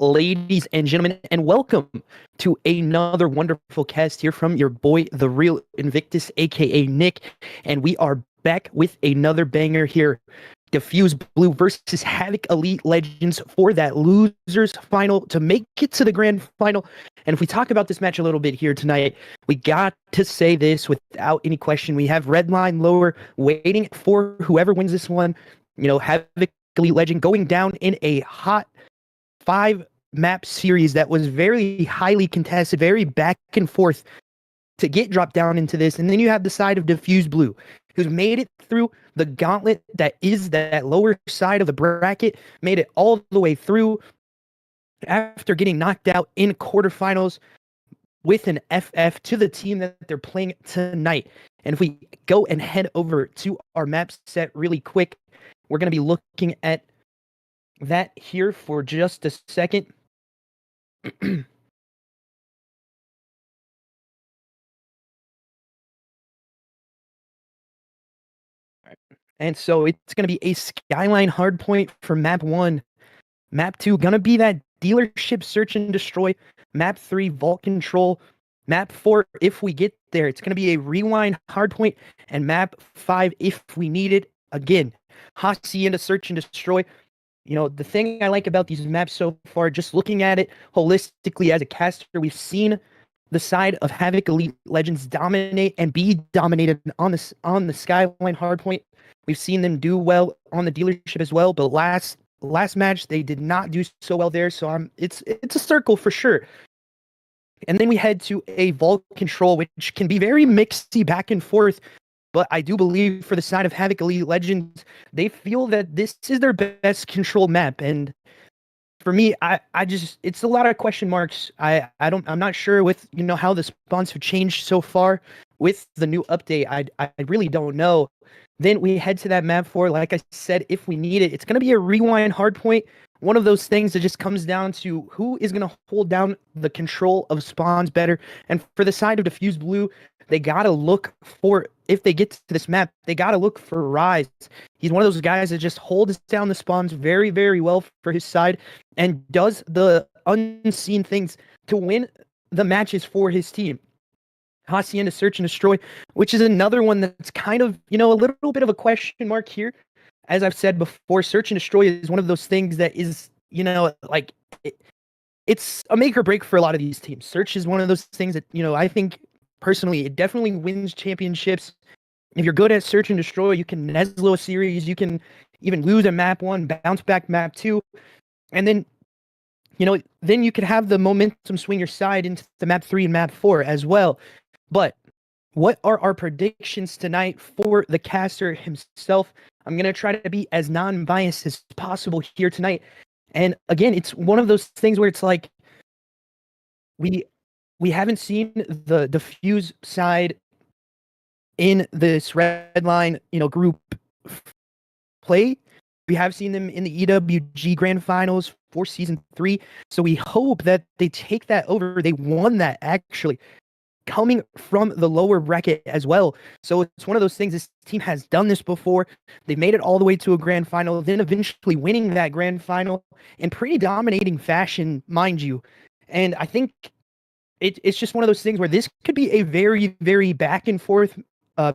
ladies and gentlemen, and welcome to another wonderful cast here from your boy, the real Invictus, aka Nick. And we are back with another banger here. Dfuze Blue versus Havoc Elite Legends for that losers final to make it to the grand final. And if we talk about this match a little bit here tonight, we got to say this without any question. We have Redline lower waiting for whoever wins this one. Havoc Elite Legend going down in a hot 5 map series that was very highly contested, very back and forth to get dropped down into this. And then you have the side of Dfuze Blue, who's made it through the gauntlet that is that lower side of the bracket, made it all the way through after getting knocked out in quarterfinals with an FF to the team that they're playing tonight. And if we go and head over to our map set really quick, we're going to be looking at that here for just a second. And so it's going to be a Skyline hardpoint for map 1. Map 2 going to be that dealership search and destroy. Map 3 vault control. Map 4, if we get there, it's going to be a rewind hardpoint. And map 5, if we need it, again, Hacienda search and destroy. The thing I like about these maps so far, just looking at it holistically as a caster, we've seen the side of Havoc Elite Legends dominate and be dominated on the Skyline hardpoint. We've seen them do well on the dealership as well, but last match they did not do so well there. So it's a circle for sure. And then we head to a vault control, which can be very mixy back and forth. But I do believe for the side of Havoc Elite Legends, they feel that this is their best control map. And for me, I just, it's a lot of question marks. I'm not sure with, how the spawns have changed so far with the new update. I really don't know. Then we head to that map 4. Like I said, if we need it, it's going to be a rewind hardpoint. One of those things that just comes down to who is going to hold down the control of spawns better. And for the side of Dfuze Blue, they got to look for, if they get to this map, they got to look for Rise. He's one of those guys that just holds down the spawns very, very well for his side and does the unseen things to win the matches for his team. Hacienda search and destroy, which is another one that's kind of, a little bit of a question mark here. As I've said before, search and destroy is one of those things that is, it's a make or break for a lot of these teams. Search is one of those things that, I think personally, it definitely wins championships. If you're good at search and destroy, you can Neslo a series, you can even lose a map 1, bounce back map 2, and then, then you can have the momentum swing your side into the map 3 and map 4 as well. But what are our predictions tonight for the caster himself? I'm going to try to be as non-biased as possible here tonight. And again, it's one of those things where it's like we haven't seen the Dfuze side in this Redline, group play. We have seen them in the EWG Grand Finals for Season 3. So we hope that they take that over. They won that, actually, coming from the lower bracket as well. So it's one of those things, this team has done this before. They've made it all the way to a grand final, then eventually winning that grand final in pretty dominating fashion, mind you. And I think it's just one of those things where this could be a very, very back and forth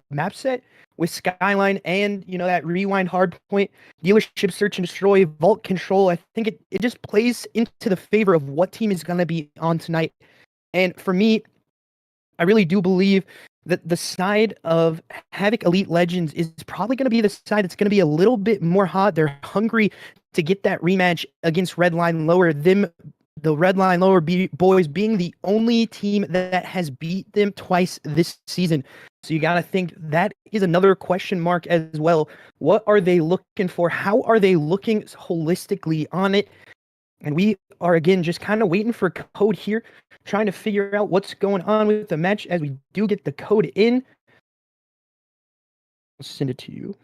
map set with Skyline and, that rewind hardpoint, dealership search and destroy, vault control. I think it just plays into the favor of what team is going to be on tonight. And for me, I really do believe that the side of Havoc Elite Legends is probably going to be the side that's going to be a little bit more hot. They're hungry to get that rematch against Redline Lower. The Redline Lower boys being the only team that has beat them twice this season. So you got to think that is another question mark as well. What are they looking for? How are they looking holistically on it? And we are, again, just kind of waiting for code here, trying to figure out what's going on with the match as we do get the code in. I'll send it to you.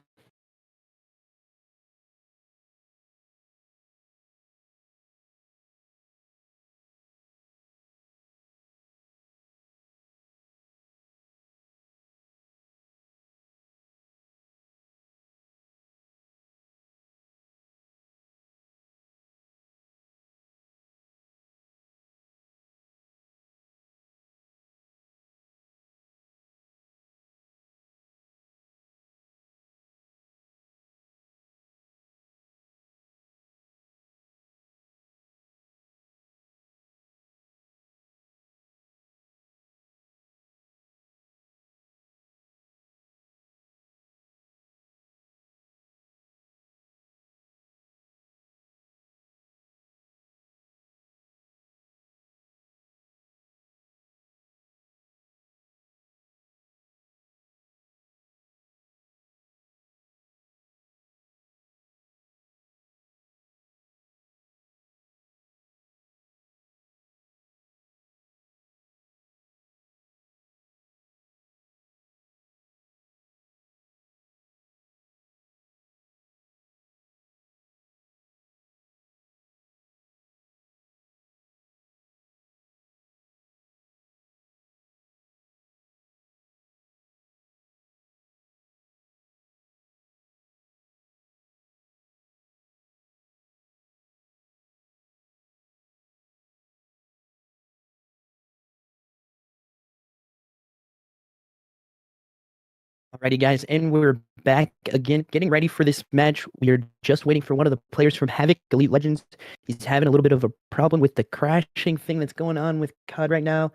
Alrighty, guys, and we're back again, getting ready for this match. We are just waiting for one of the players from Havoc Elite Legends. He's having a little bit of a problem with the crashing thing that's going on with COD right now.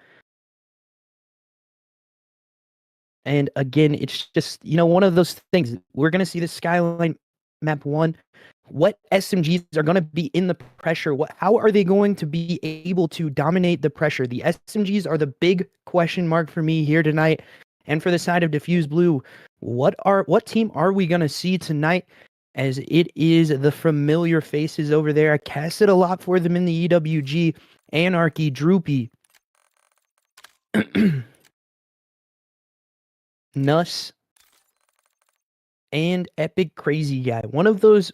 And again, it's just, one of those things. We're going to see the Skyline map 1. What SMGs are going to be in the pressure? How are they going to be able to dominate the pressure? The SMGs are the big question mark for me here tonight. And for the side of Dfuze Blue, what team are we going to see tonight? As it is the familiar faces over there. I casted a lot for them in the EWG. Anarchy, Droopy, Nuss, and Epic Crazy Guy. One of those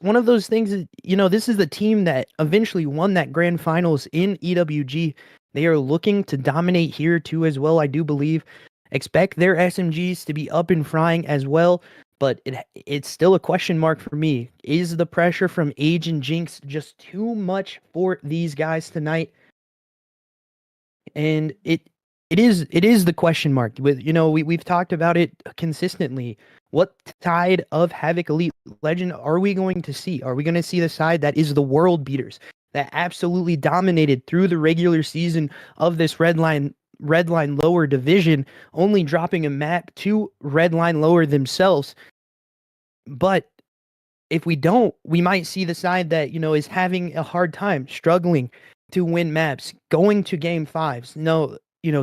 things is, this is the team that eventually won that grand finals in EWG. They are looking to dominate here too as well, I do believe. Expect their SMGs to be up and frying as well, but it's still a question mark for me. Is the pressure from Age and Jinx just too much for these guys tonight? And it is the question mark. With we've talked about it consistently. What side of Havoc Elite Legend are we going to see? Are we going to see the side that is the world beaters, that absolutely dominated through the regular season of this Redline lower division, only dropping a map to Redline lower themselves? But if we don't, we might see the side that is having a hard time, struggling to win maps, going to game 5s,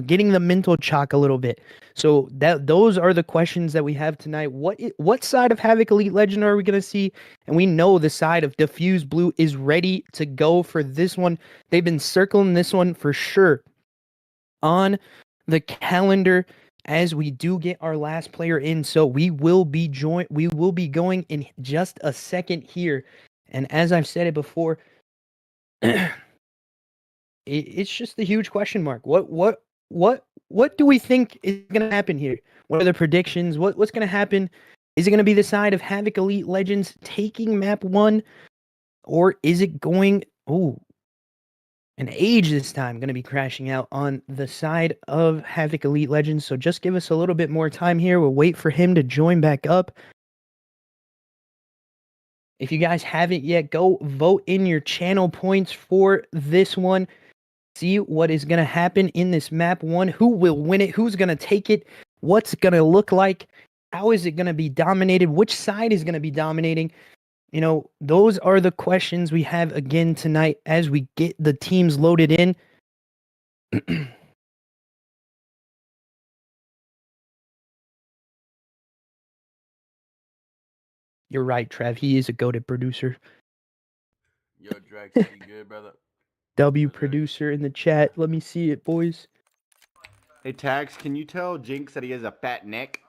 getting the mental chalk a little bit. So those are the questions that we have tonight. What side of Havoc Elite Legend are we going to see? And we know the side of Dfuze Blue is ready to go for this one. They've been circling this one for sure on the calendar as we do get our last player in. So we will be going in just a second here. And as I've said it before, it's just a huge question mark. What do we think is going to happen here? What are the predictions? What's going to happen? Is it going to be the side of Havoc Elite Legends taking map 1? Or is it going... an Age this time going to be crashing out on the side of Havoc Elite Legends. So just give us a little bit more time here. We'll wait for him to join back up. If you guys haven't yet, go vote in your channel points for this one. See what is going to happen in this map 1. Who will win it? Who's going to take it? What's it going to look like? How is it going to be dominated? Which side is going to be dominating? Those are the questions we have again tonight as we get the teams loaded in. You're right, Trev. He is a goated producer. Yo, Drax, you good, brother? W producer in the chat. Let me see it, boys. Hey, Tags, can you tell Jinx that he has a fat neck?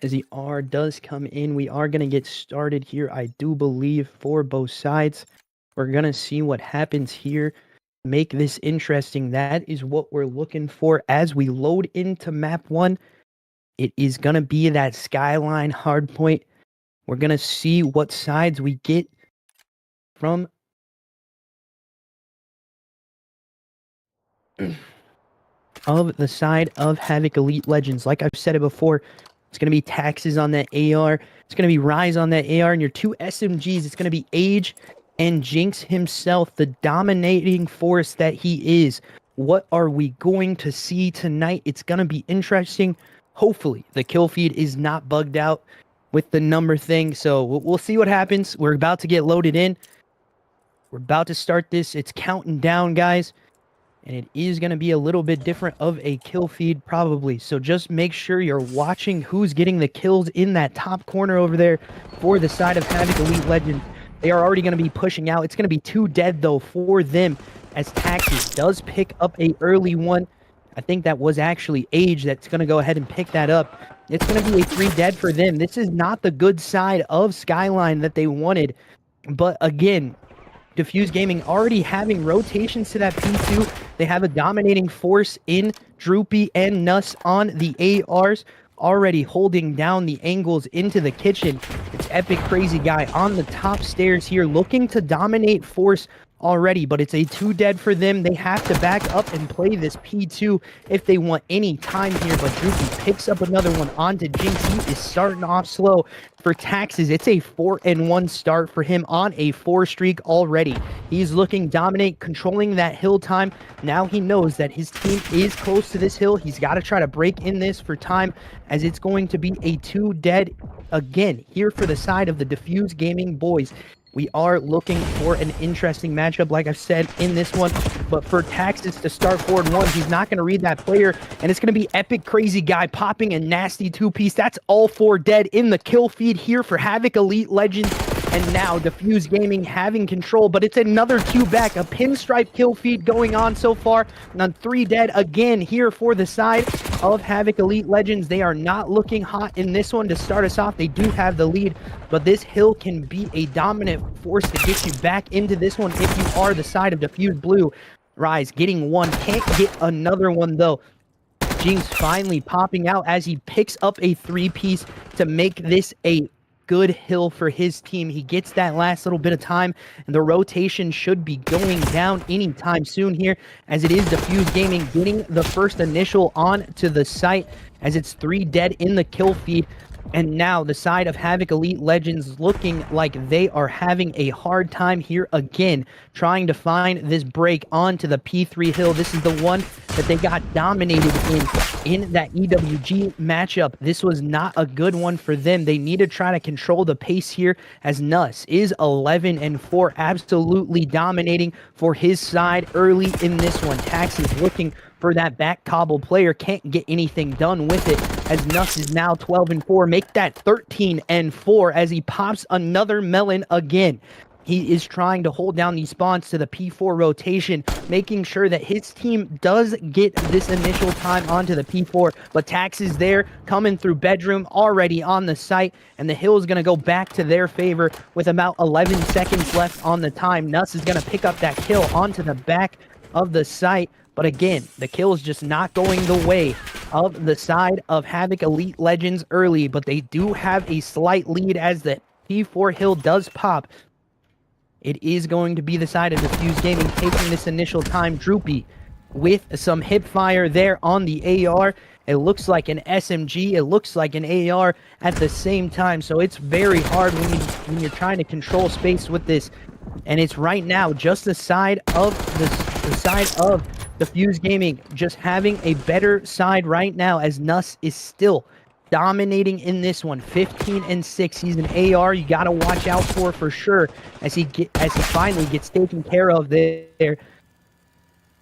As the R does come in, we are going to get started here, I do believe, for both sides. We're going to see what happens here. Make this interesting. That is what we're looking for as we load into map 1. It is going to be that Skyline hardpoint. We're going to see what sides we get from of the side of Havoc Elite Legends. Like I've said it before, it's going to be Taxes on that AR. It's going to be Rise on that AR. And your two SMGs, it's going to be Age and Jinx himself, the dominating force that he is. What are we going to see tonight? It's going to be interesting. Hopefully, the kill feed is not bugged out with the number thing. So we'll see what happens. We're about to get loaded in. We're about to start this. It's counting down, guys. And it is going to be a little bit different of a kill feed, probably. So just make sure you're watching who's getting the kills in that top corner over there for the side of Havoc Elite Legends. They are already going to be pushing out. It's going to be 2 dead, though, for them, as Taxis does pick up a early one. I think that was actually Age that's going to go ahead and pick that up. It's going to be a 3 dead for them. This is not the good side of Skyline that they wanted. But again, Dfuze Gaming already having rotations to that P2. They have a dominating force in Droopy and Nuss on the ARs, already holding down the angles into the kitchen. It's Epic Crazy Guy on the top stairs here, looking to dominate force already, but it's a 2 dead for them. They have to back up and play this P2 if they want any time here, but Droopy picks up another one onto Jinx. He is starting off slow for Taxes. It's a 4-1 start for him on a 4 streak already. He's looking dominate, controlling that hill time. Now he knows that his team is close to this hill. He's got to try to break in this for time, as it's going to be a 2 dead again here for the side of the Dfuze Gaming boys. We are looking for an interesting matchup, like I've said, in this one. But for Taxes to start forward one, he's not going to read that player. And it's going to be Epic Crazy Guy popping a nasty 2-piece. That's all 4 dead in the kill feed here for Havoc Elite Legends. And now Dfuze Gaming having control, but it's another Q back. A pinstripe kill feed going on so far. And on 3 dead again here for the side of Havoc Elite Legends. They are not looking hot in this one to start us off. They do have the lead, but this hill can be a dominant force to get you back into this one if you are the side of Dfuze Blue. Rise getting one, can't get another one though. Jinx finally popping out as he picks up a 3-piece to make this a good hill for his team. He gets that last little bit of time, and the rotation should be going down anytime soon here, as it is Dfuze Gaming getting the first initial on to the site, as it's 3 dead in the kill feed. And now the side of Havoc Elite Legends looking like they are having a hard time here again, trying to find this break onto the P3 hill. This is the one that they got dominated in that EWG matchup. This was not a good one for them. They need to try to control the pace here, as Nuss is 11-4, absolutely dominating for his side early in this one. Tax is looking for that back cobble player, can't get anything done with it, as Nuss is now 12-4. Make that 13-4 as he pops another melon again. He is trying to hold down these spawns to the P4 rotation, making sure that his team does get this initial time onto the P4. But Tax is there, coming through bedroom, already on the site, and the hill is going to go back to their favor with about 11 seconds left on the time. Nuss is going to pick up that kill onto the back of the site. But again, the kill is just not going the way of the side of Havoc Elite Legends early, but they do have a slight lead as the P4 hill does pop. It is going to be the side of Dfuze Gaming taking this initial time. Droopy with some hip fire there on the AR. It looks like an SMG. It looks like an AR at the same time. So it's very hard when you're trying to control space with this. And it's right now just the side of the side of Dfuze Gaming just having a better side right now, as Nuss is still dominating in this one. 15-6. He's an AR you got to watch out for sure, as he finally gets taken care of there.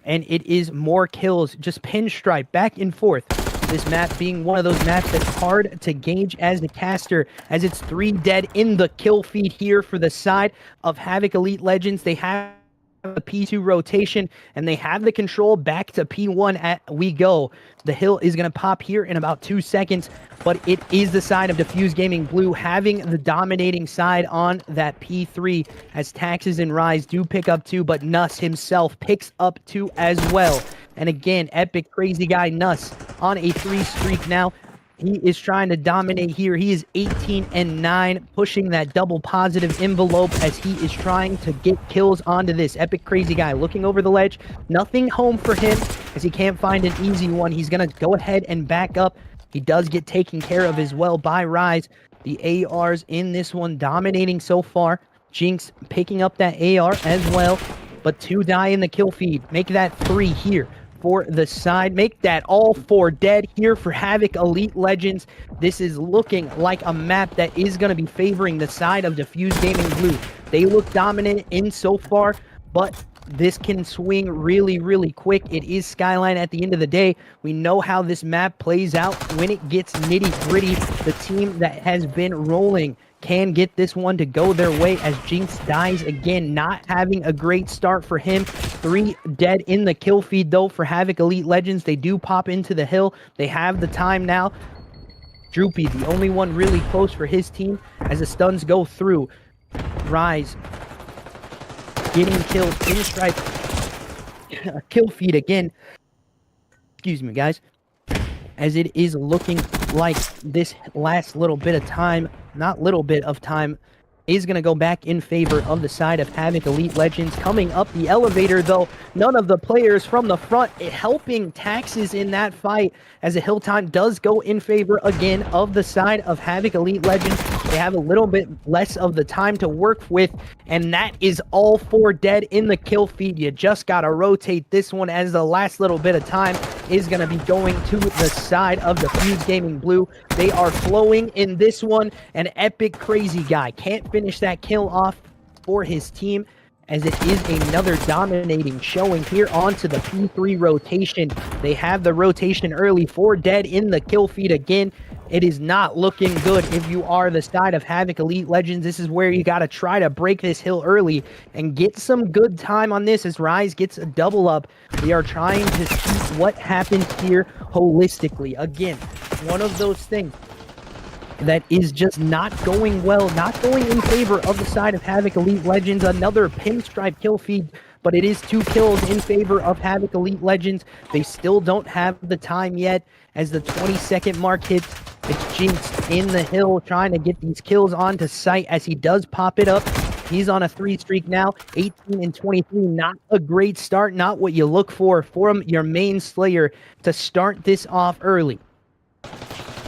And it is more kills, just pinstripe back and forth. This map being one of those maps that's hard to gauge as the caster, as it's 3 dead in the kill feed here for the side of Havoc Elite Legends. They have the P2 rotation, and they have the control back to P1 at we go. The hill is going to pop here in about 2 seconds, but it is the side of Dfuze Gaming Blue having the dominating side on that P3, as Taxes and Rise do pick up 2, but Nuss himself picks up 2 as well. And again, Epic Crazy Guy Nuss on a 3 streak now. He is trying to dominate here. He is 18-9, pushing that double positive envelope as he is trying to get kills onto this. Epic Crazy Guy looking over the ledge. Nothing home for him, as he can't find an easy one. He's going to go ahead and back up. He does get taken care of as well by Rise. The ARs in this one dominating so far. Jinx picking up that AR as well, but 2 die in the kill feed. Make that 3 here for the side. Make that all 4 dead here for Havoc Elite Legends. This is looking like a map that is going to be favoring the side of Dfuze Gaming Blue. They look dominant in so far, but this can swing really, really quick. It is Skyline at the end of the day. We know how this map plays out when it gets nitty-gritty. The team that has been rolling can get this one to go their way, as Jinx dies again, not having a great start for him. 3 dead in the kill feed though for Havoc Elite Legends. They do pop into the hill. They have the time now. Droopy, the only one really close for his team, as the stuns go through. Rise getting killed. Pinstripe kill feed again. Excuse me, guys. As it is looking like this last little bit of time, not little bit of time, is going to go back in favor of the side of Havoc Elite Legends. Coming up the elevator, though, none of the players from the front helping Taxes in that fight, as a hill time does go in favor again of the side of Havoc Elite Legends. They have a little bit less of the time to work with, and that is all 4 dead in the kill feed. You just got to rotate this one, as the last little bit of time is going to be going to the side of Dfuze Gaming Blue. They are flowing in this one. An epic crazy guy can't finish that kill off for his team, as it is another dominating showing here onto the P3 rotation. They have the rotation early, 4 dead in the kill feed again. It is not looking good if you are the side of Havoc Elite Legends. This is where you got to try to break this hill early and get some good time on this, as Rise gets a double up. They are trying to see what happens here holistically. Again, one of those things that is just not going well, not going in favor of the side of Havoc Elite Legends. Another pinstripe kill feed, but it is 2 kills in favor of Havoc Elite Legends. They still don't have the time yet, as the 20-second mark hits. It's Jinx in the hill trying to get these kills onto site, as he does pop it up. He's on a 3 streak now, 18 and 23. Not a great start, not what you look for from your main Slayer to start this off early,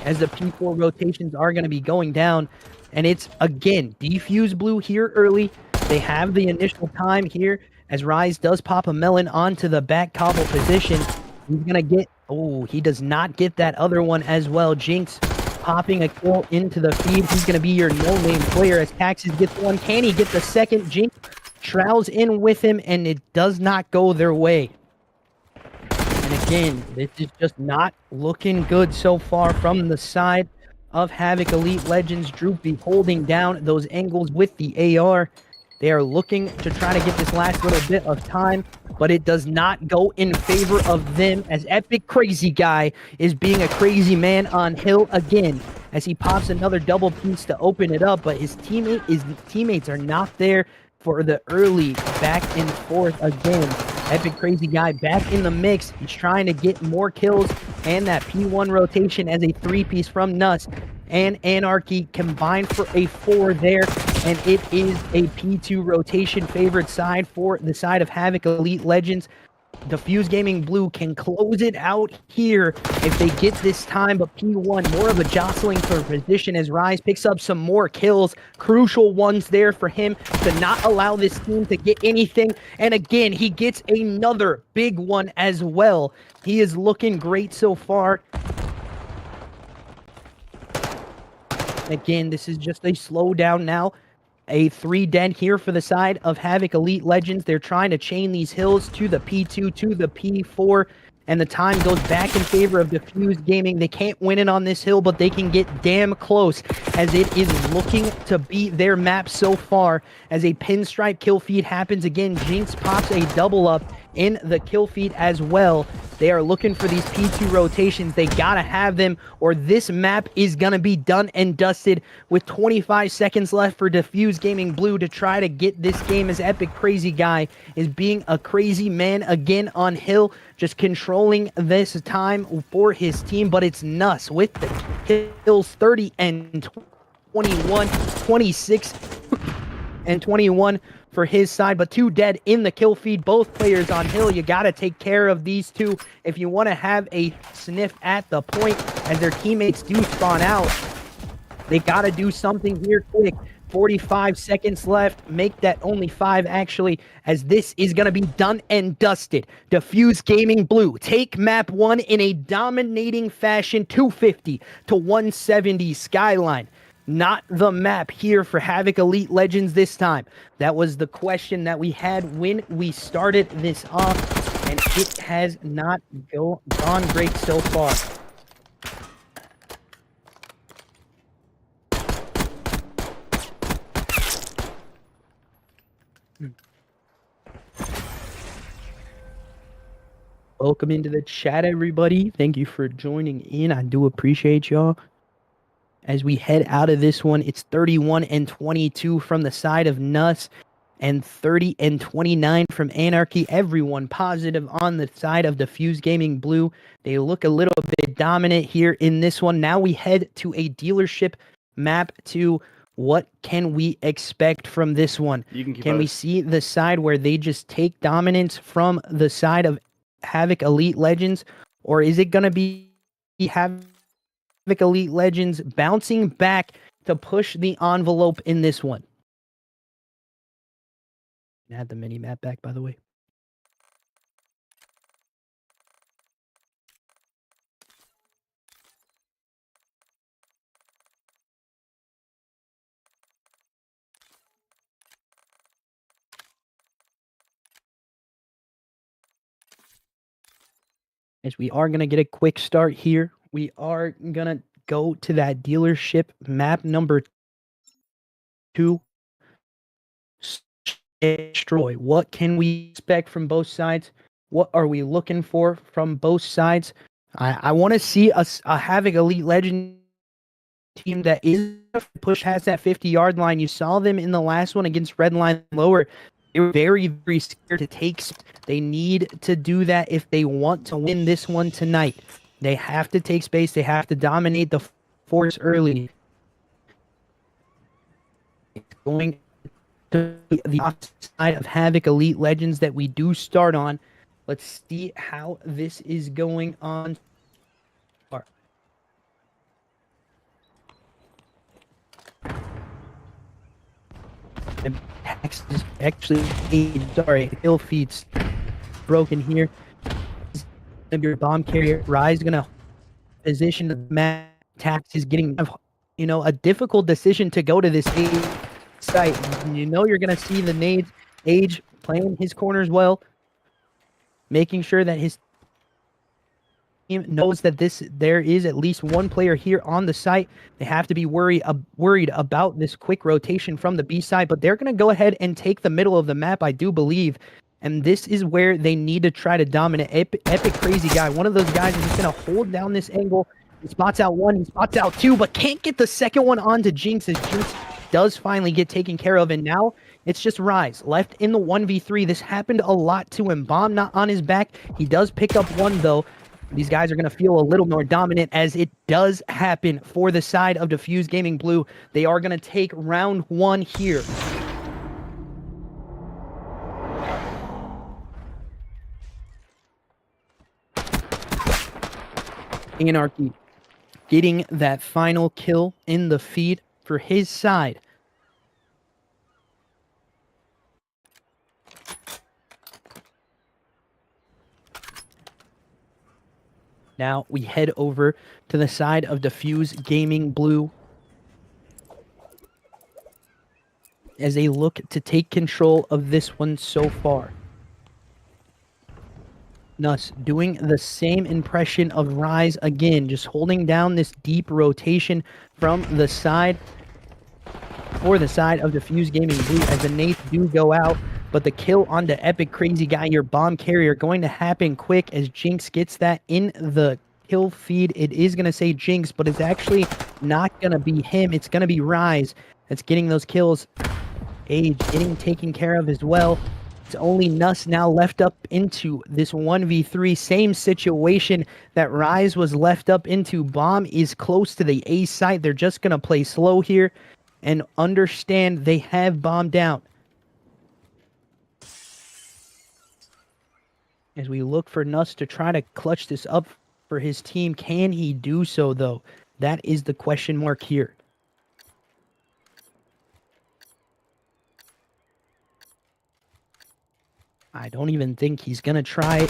as the P4 rotations are going to be going down. And it's, again, Dfuze Blue here early. They have the initial time here, as Rise does pop a melon onto the back cobble position. He's going to get... Oh, he does not get that other one as well. Jinx popping a kill into the feed. He's going to be your no-name player, as Taxes gets one. Can he get the second? Jinx trouls in with him, and it does not go their way. And again, this is just not looking good so far from the side of Havoc Elite Legends. Droopy holding down those angles with the AR. They are looking to try to get this last little bit of time, but it does not go in favor of them, as Epic Crazy Guy is being a crazy man on hill again, as he pops another double piece to open it up, but his teammates are not there for the early back and forth again. Epic Crazy Guy back in the mix. He's trying to get more kills, and that P1 rotation as a 3-piece from Nuts and Anarchy combined for a 4 there, and it is a P2 rotation favored side for the side of Havoc Elite Legends. Dfuze Gaming Blue can close it out here if they get this time, but P1 more of a jostling for position, as Rise picks up some more kills, crucial ones there for him to not allow this team to get anything. And again, he gets another big one as well. He is looking great so far. Again, this is just a slowdown now. A 3 dead here for the side of Havoc Elite Legends. They're trying to chain these hills to the P2, to the P4, and the time goes back in favor of Dfuze Gaming. They can't win it on this hill, but they can get damn close, as it is looking to be their map so far, as a pinstripe kill feed happens again. Jinx pops a double up in the kill feed as well. They are looking for these P2 rotations. They gotta have them, or this map is gonna be done and dusted, with 25 seconds left for Dfuze Gaming Blue to try to get this game, as Epic Crazy Guy is being a crazy man again on hill, just controlling this time for his team. But it's Nuss with the kills, 30 and 21, 26 and 21 for his side, but 2 dead in the kill feed. Both players on hill. You got to take care of these two if you want to have a sniff at the point, as their teammates do spawn out. They got to do something here quick. 45 seconds left. Make that only 5 actually, as this is going to be done and dusted. Dfuze Gaming Blue take map 1 in a dominating fashion, 250 to 170 skyline. Not the map here for Havoc Elite Legends this time. That was the question that we had when we started this off, and it has not gone great so far. Welcome into the chat, everybody. Thank you for joining in. I do appreciate y'all. As we head out of this one, it's 31 and 22 from the side of Nuss, and 30 and 29 from Anarchy. Everyone positive on the side of Dfuze Gaming Blue. They look a little bit dominant here in this one. Now we head to a dealership map 2, What can we expect from this one? You can keep Can we us. see the side where they just take dominance from the side of Havoc Elite Legends? Or is it going to be Havoc Elite Legends bouncing back to push the envelope in this one? Add the mini map back, by the way. As we are going to get a quick start here. We are going to go to that dealership map number 2. Destroy. What can we expect from both sides? What are we looking for from both sides? I want to see a Havoc Elite Legend team that is push past that 50-yard line. You saw them in the last one against Redline lower. They were very, very scared to take. They need to do that if they want to win this one tonight. They have to take space. They have to dominate the force early. It's going to be the opposite side of Havoc Elite Legends that we do start on. Let's see how this is going on. And Pax is actually kill feeds broken here. Your bomb carrier Rise gonna position the map. Tax is getting a difficult decision to go to this site. You're gonna see the nades. Age playing his corners well, making sure that his team knows that there is at least one player here on the site. They have to be worried about this quick rotation from the B side, but they're going to go ahead and take the middle of the map, I do believe. And this is where they need to try to dominate. Epic Crazy Guy, one of those guys is just going to hold down this angle. He spots out one, he spots out two, but can't get the second one onto Jinx, as Jinx does finally get taken care of. And now it's just Rise left in the 1v3. This happened a lot to him. Bomb not on his back. He does pick up one, though. These guys are going to feel a little more dominant, as it does happen for the side of Dfuze Gaming Blue. They are going to take round 1 here. Anarchy getting that final kill in the feed for his side. Now we head over to the side of Dfuze Gaming Blue as they look to take control of this one so far. Nuss doing the same impression of Rise again, just holding down this deep rotation from the side for the side of Dfuze Gaming Blue as the nades do go out. But the kill onto Epic Crazy Guy, your bomb carrier, going to happen quick as Jinx gets that in the kill feed. It is going to say Jinx, but it's actually not going to be him. It's going to be Rise that's getting those kills. Age getting taken care of as well. It's only Nuss now left up into this 1v3. Same situation that Rise was left up into. Bomb is close to the A site. They're just going to play slow here and understand they have Bomb down. As we look for Nuss to try to clutch this up for his team. Can he do so, though? That is the question mark here. I don't even think he's going to try.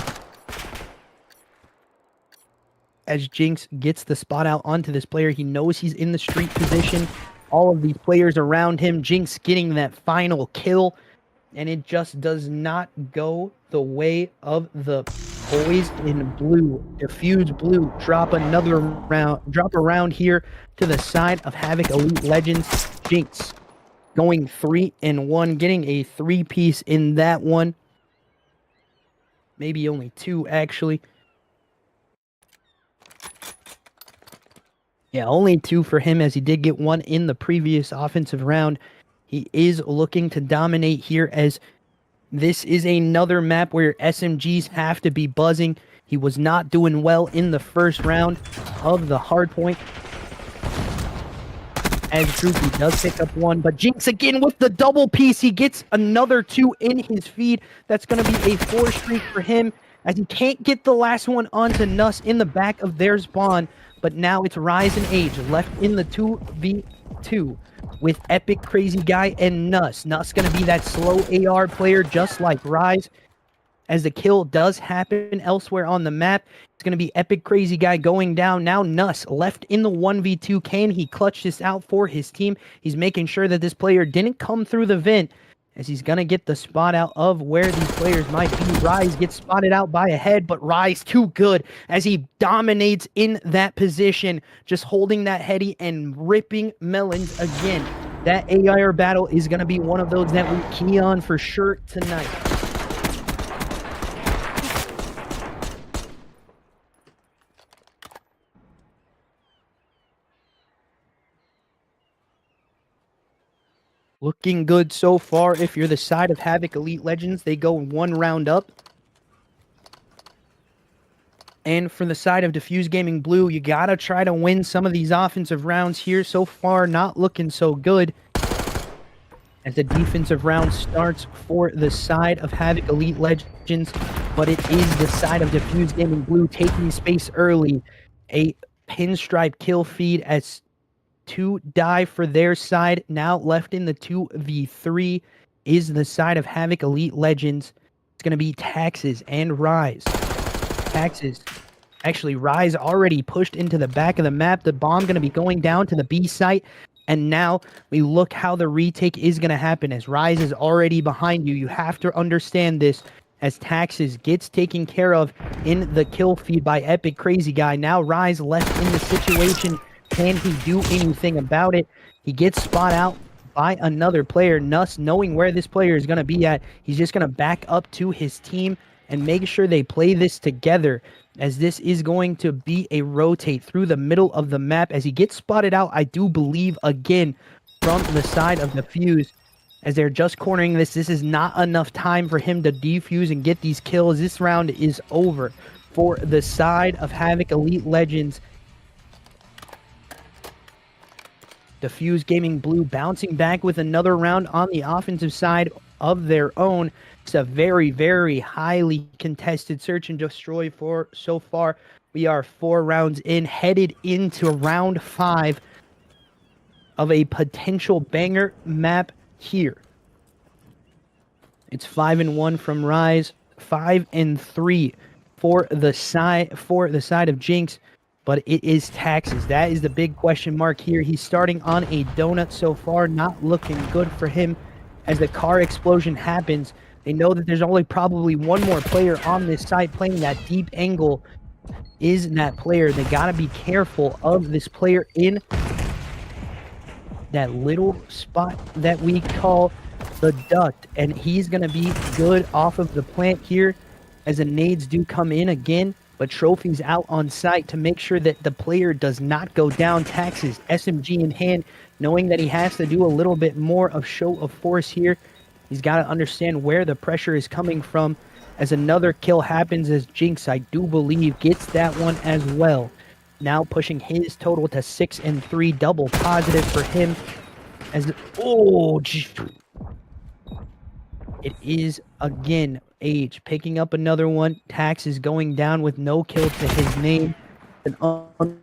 As Jinx gets the spot out onto this player, he knows he's in the street position. All of these players around him. Jinx getting that final kill. And it just does not go the way of the boys in blue. Dfuze Blue drop another round. Drop a round here to the side of Havoc Elite Legends. Jinx going 3-1, getting a 3-piece in that one. Maybe only 2, actually. Yeah, only 2 for him, as he did get 1 in the previous offensive round. He is looking to dominate here, as this is another map where SMGs have to be buzzing. He was not doing well in the first round of the hardpoint. as Droopy does pick up one, but Jinx again with the double piece. He gets another 2 in his feed. That's going to be a 4 streak for him, as he can't get the last one onto Nuss in the back of their spawn. But now it's Rise and Age left in the 2v2 with Epic, Crazy Guy, and Nuss. Nuss going to be that slow AR player just like Rise. As the kill does happen elsewhere on the map, it's going to be Epic Crazy Guy going down. Now Nuss left in the 1v2. Can he clutch this out for his team? He's making sure that this player didn't come through the vent, as he's going to get the spot out of where these players might be. Rise gets spotted out by a head, but Rise too good as he dominates in that position, just holding that heady and ripping melons again. That AIR battle is going to be one of those that we key on for sure tonight. Looking good so far. If you're the side of Havoc Elite Legends, they go 1 round up. And for the side of Dfuze Gaming Blue, you gotta try to win some of these offensive rounds here. So far, not looking so good, as the defensive round starts for the side of Havoc Elite Legends. But it is the side of Dfuze Gaming Blue taking space early. A pinstripe kill feed as 2 die for their side. Now left in the 2v3 is the side of Havoc Elite Legends. It's going to be Taxes and Rise. Taxes. Actually, Rise already pushed into the back of the map. The bomb going to be going down to the B site. And now we look how the retake is going to happen, as Rise is already behind you. You have to understand this, as Taxes gets taken care of in the kill feed by Epic Crazy Guy. Now Rise left in the situation. Can he do anything about it? He gets spot out by another player. Nuss, knowing where this player is going to be at, he's just going to back up to his team and make sure they play this together, as this is going to be a rotate through the middle of the map. As he gets spotted out, I do believe, again, from the side of Dfuze, as they're just cornering this. This is not enough time for him to defuse and get these kills. This round is over for the side of Havoc Elite Legends. Dfuze Gaming Blue bouncing back with another round on the offensive side of their own. It's a very, very highly contested search and destroy for so far. We are 4 rounds in, headed into round 5 of a potential banger map here. It's 5-1 from Rise, 5-3 for the side of Jinx. But it is Taxes. That is the big question mark here. He's starting on a donut so far, not looking good for him. As the car explosion happens, they know that there's only probably one more player on this side playing that deep angle. Is that player? They gotta be careful of this player in that little spot that we call the duct. And he's gonna be good off of the plant here, as the nades do come in again. But Trophy's out on site to make sure that the player does not go down. Taxes, SMG in hand, knowing that he has to do a little bit more of show of force here. He's got to understand where the pressure is coming from, as another kill happens, as Jinx, I do believe, gets that one as well. Now pushing his total to 6-3, double positive for him. As it is again Age picking up another one. Tax is going down with no kill to his name. An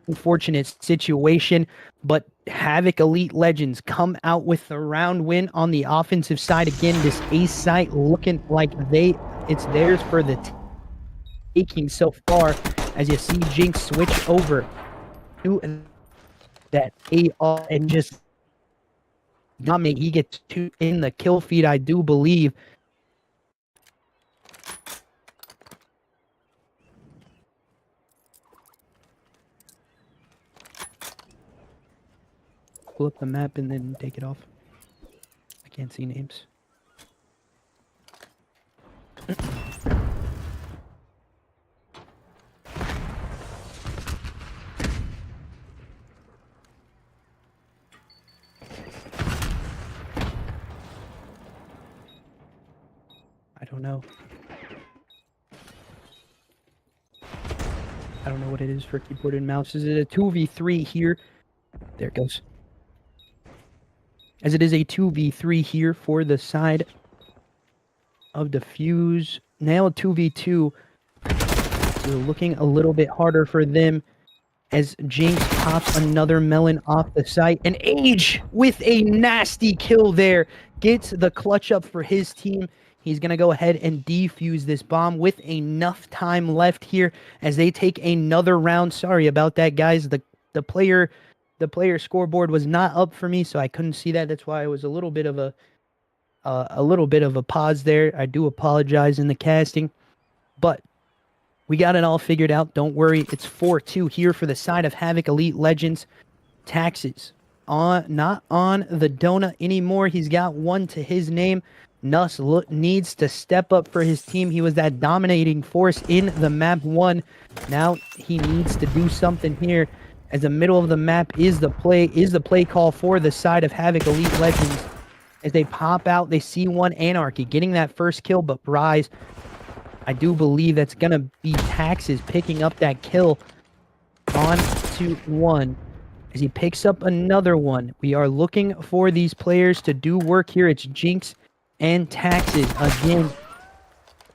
unfortunate situation, but Havoc Elite Legends come out with the round win on the offensive side. Again, this ace site looking like it's theirs for the taking so far, as you see Jinx switch over to that AR and just dominate. He gets 2 in the kill feed, I do believe. Pull up the map and then take it off. I can't see names. I don't know. I don't know what it is for keyboard and mouse. Is it a 2v3 here? There it goes. as it is a 2v3 here for the side of Dfuze. Now 2v2. So looking a little bit harder for them as Jinx pops another melon off the site. And Age with a nasty kill there gets the clutch up for his team. He's going to go ahead and defuse this bomb with enough time left here as they take another round. Sorry about that, guys. The player scoreboard was not up for me, so I couldn't see that. That's why it was a little bit of a pause there. I do apologize in the casting, but we got it all figured out. Don't worry. It's 4-2 here for the side of Havoc Elite Legends. Taxes not on the donut anymore. He's got one to his name. Nuss needs to step up for his team. He was that dominating force in the map 1. Now he needs to do something here, as the middle of the map is the play call for the side of Havoc Elite Legends. As they pop out, they see one Anarchy getting that first kill, but Rise, I do believe that's going to be Taxes picking up that kill on to 1. As he picks up another one, we are looking for these players to do work here. It's Jinx and Taxes again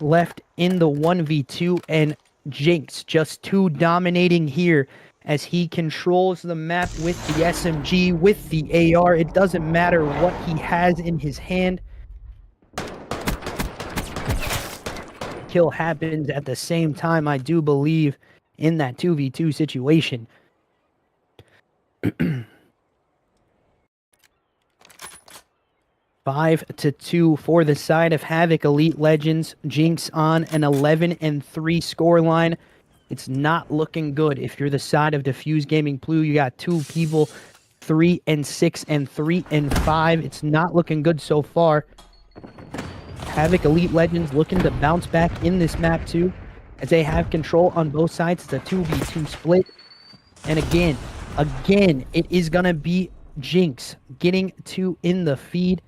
left in the 1v2, and Jinx just too dominating here as he controls the map with the SMG, with the AR. It doesn't matter what he has in his hand. Kill happens at the same time, I do believe, in that 2v2 situation. 5-2 for the side of Havoc Elite Legends. Jinx on an 11-3 scoreline. It's not looking good. If you're the side of Dfuze Gaming Blue, you got 2 people, 3-6 and 3-5. It's not looking good so far. Havoc Elite Legends looking to bounce back in this map too, as they have control on both sides. It's a 2v2 split. And again, it is going to be Jinx getting 2 in the feed.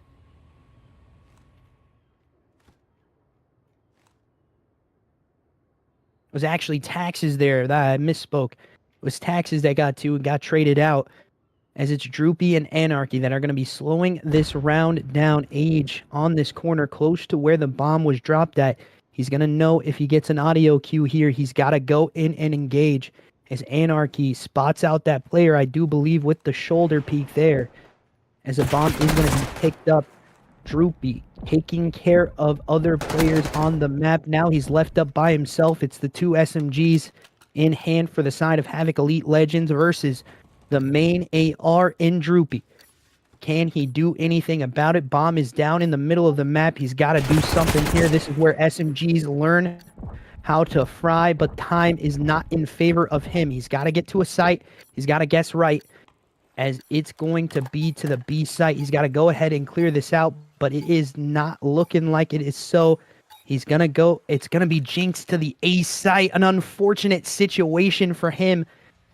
It was actually Taxes there. I misspoke. It was Taxes that got 2 and got traded out, as it's Droopy and Anarchy that are going to be slowing this round down. Age on this corner close to where the bomb was dropped at. He's going to know if he gets an audio cue here, he's got to go in and engage, as Anarchy spots out that player, I do believe, with the shoulder peek there, as the bomb is going to be picked up. Droopy taking care of other players on the map. Now he's left up by himself. It's the 2 SMGs in hand for the side of Havoc Elite Legends versus the main AR in Droopy. Can he do anything about it? Bomb is down in the middle of the map. He's got to do something here. This is where SMGs learn how to fry, but time is not in favor of him. He's got to get to a site. He's got to guess right, as it's going to be to the B site. He's got to go ahead and clear this out, but it is not looking like it is so. He's going to go. It's going to be Jinx to the A site. An unfortunate situation for him,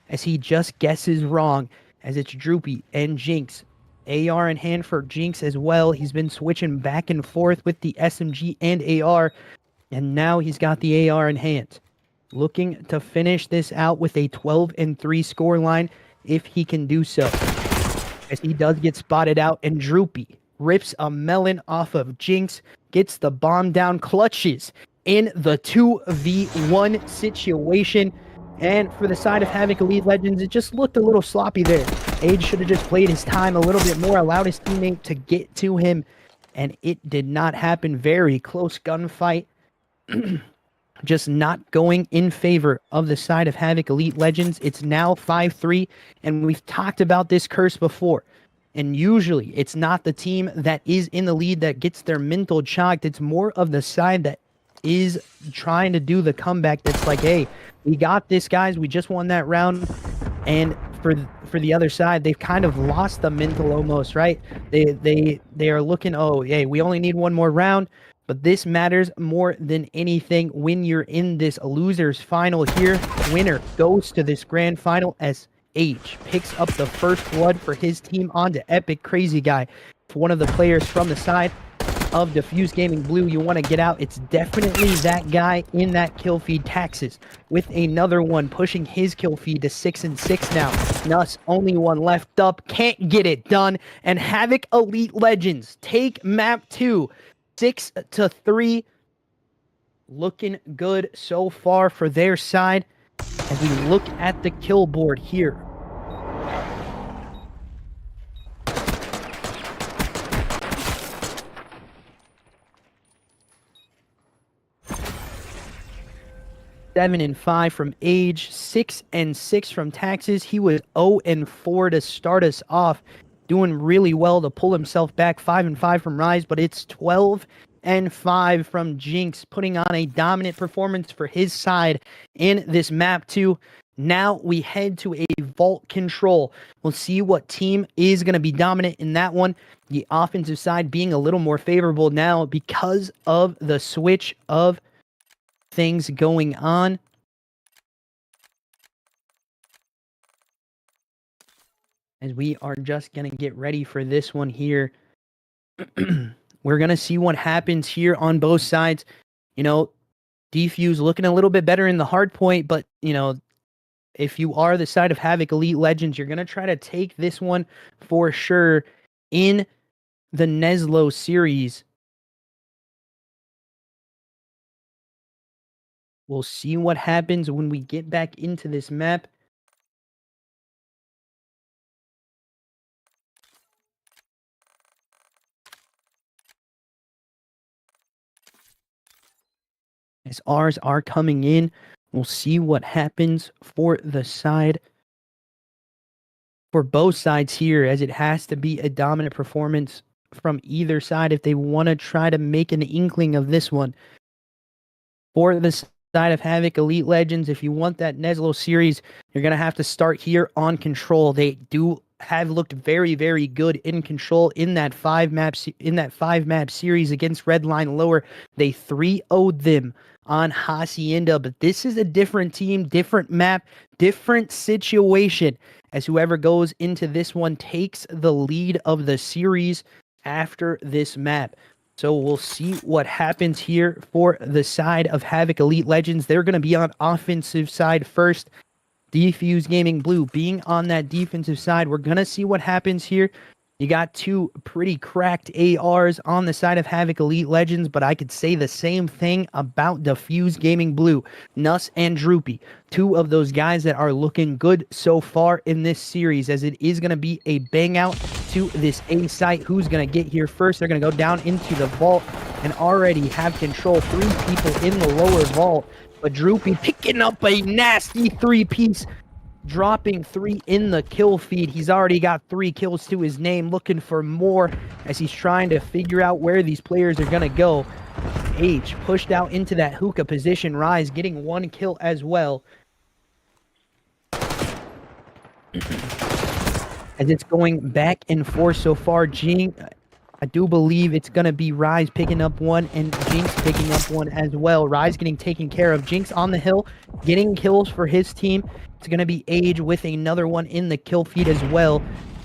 as he just guesses wrong, as it's Droopy and Jinx. AR in hand for Jinx as well. He's been switching back and forth with the SMG and AR, and now he's got the AR in hand. Looking to finish this out with a 12-3 scoreline if he can do so, as he does get spotted out, and Droopy rips a melon off of Jinx, gets the bomb down, clutches in the 2v1 situation. And for the side of Havoc Elite Legends, it just looked a little sloppy there. Age should have just played his time a little bit more, allowed his teammate to get to him, and it did not happen. Very close gunfight. Just not going in favor of the side of Havoc Elite Legends. It's now 5-3, and we've talked about this curse before. And usually, it's not the team that is in the lead that gets their mental chocked. It's more of the side that is trying to do the comeback that's like, hey, we got this, guys. We just won that round. And for the other side, they've kind of lost the mental almost, right? They are looking, oh, hey, we only need one more round. But this matters more than anything when you're in this losers final here. Winner goes to this grand final as Age picks up the first blood for his team onto Epic Crazy Guy. One of the players from the side of Dfuze Gaming Blue you want to get out, it's definitely that guy in that kill feed, Taxes, with another one pushing his kill feed to 6-6 now. Nuss, only one left up, can't get it done, and Havoc Elite Legends take map 2, 6-3. Looking good so far for their side as we look at the kill board here. Seven and 5 from Age, 6-6 from Taxes. He was 0-4 to start us off, doing really well to pull himself back. 5-5 from Rise, but it's 12-5 from Jinx, putting on a dominant performance for his side in this map 2. Now we head to a vault control. We'll see what team is going to be dominant in that one. The offensive side being a little more favorable now because of the switch of things going on. As we are just going to get ready for this one here. We're going to see what happens here on both sides. You know, Dfuze looking a little bit better in the hard point, but, you know, if you are the side of Havoc Elite Legends, you're going to try to take this one for sure in the Neslo series. We'll see what happens when we get back into this map. As ours are coming in, we'll see what happens for the side. For both sides here, as it has to be a dominant performance from either side if they want to try to make an inkling of this one. For the side of Havoc Elite Legends, if you want that Neslo series, you're going to have to start here on Control. They do have looked very, very good in Control in that 5-map series against Redline Lower. They 3-0'd them on Hacienda, but this is a different team, different map, different situation, as whoever goes into this one takes the lead of the series after this map. So we'll see what happens here for the side of Havoc Elite Legends. They're going to be on offensive side first. Dfuze Gaming Blue being on that defensive side. We're going to see what happens here. You got two pretty cracked ARs on the side of Havoc Elite Legends, but I could say the same thing about Dfuze Gaming Blue. Nuss and Droopy, two of those guys that are looking good so far in this series, as it is going to be a bang out to this A site. Who's going to get here first? They're going to go down into the vault and already have control. 3 people in the lower vault, but Droopy picking up a nasty 3-piece, dropping 3 in the kill feed. He's already got 3 kills to his name, looking for more as he's trying to figure out where these players are going to go. H pushed out into that hookah position. Rise getting 1 kill as well. As it's going back and forth so far, I do believe it's going to be Rise picking up 1 and Jinx picking up 1 as well. Rise getting taken care of. Jinx on the hill, getting kills for his team. It's going to be Age with another one in the kill feed as well.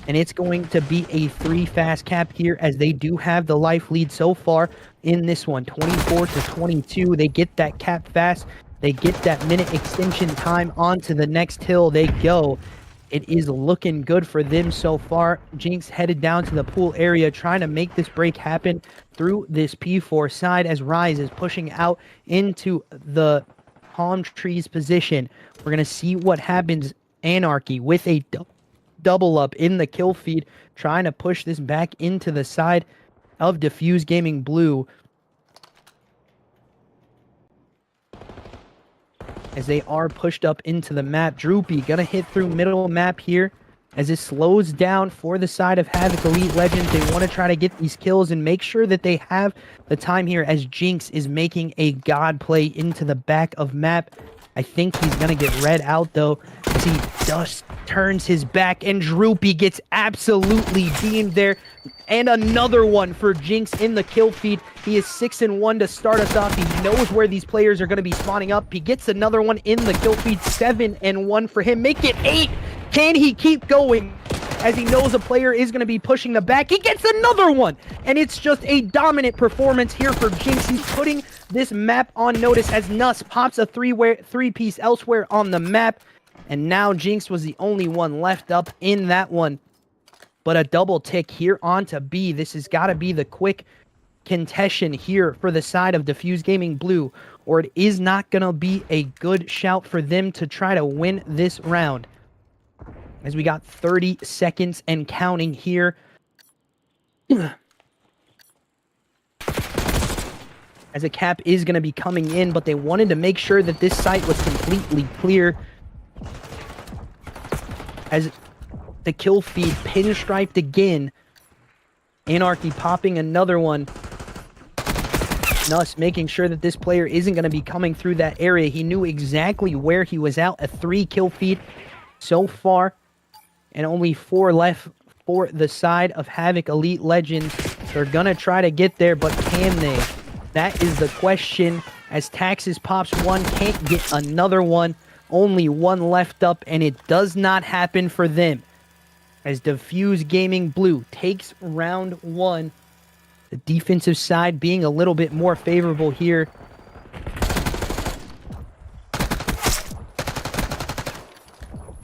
And it's going to be a 3 fast cap here, as they do have the life lead so far in this one. 24-22. They get that cap fast. They get that minute extension time onto the next hill. They go. It is looking good for them so far. Jinx headed down to the pool area, trying to make this break happen through this P4 side, as Rise is pushing out into the palm trees position. We're going to see what happens. Anarchy with a double up in the kill feed, trying to push this back into the side of Dfuze Gaming Blue, as they are pushed up into the map. Droopy gonna hit through middle map here, as it slows down for the side of Havoc Elite Legends. They want to try to get these kills and make sure that they have the time here, as Jinx is making a god play into the back of map. I think he's gonna get read out though, as he just turns his back, and Droopy gets absolutely beamed there. And another one for Jinx in the kill feed. He is 6-1 to start us off. He knows where these players are going to be spawning up. He gets another one in the kill feed. 7-1 for him. Make it 8. Can he keep going? as he knows a player is going to be pushing the back. He gets another one, and it's just a dominant performance here for Jinx. He's putting this map on notice as Nuss pops a three-piece elsewhere on the map, and now Jinx was the only one left up in that one. But a double tick here onto B. This has got to be the quick contention here for the side of Dfuze Gaming Blue, or it is not going to be a good shout for them to try to win this round. As we got 30 seconds and counting here. As a cap is going to be coming in, but they wanted to make sure that this site was completely clear. As the kill feed pinstriped again. Anarchy popping another one. Nuss making sure that this player isn't going to be coming through that area. He knew exactly where he was out. A 3 kill feed so far. And only 4 left for the side of Havoc Elite Legends. They're going to try to get there, but can they? That is the question. As Taxes pops one, can't get another one. Only 1 left up, and it does not happen for them. As Dfuze Gaming Blue takes round 1. The defensive side being a little bit more favorable here.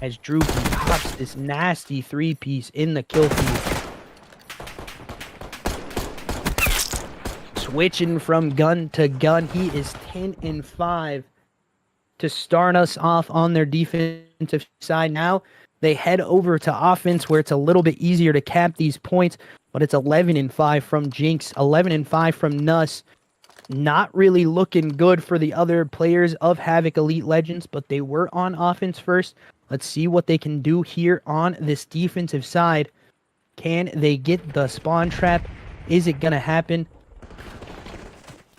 As Drew pops this nasty 3-piece in the kill feed. Switching from gun to gun. He is 10-5 to start us off on their defensive side. Now they head over to offense where it's a little bit easier to cap these points, but it's 11-5 from Jinx, 11-5 from Nuss. Not really looking good for the other players of Havoc Elite Legends, but they were on offense first. Let's see what they can do here on this defensive side. Can they get the spawn trap? Is it going to happen?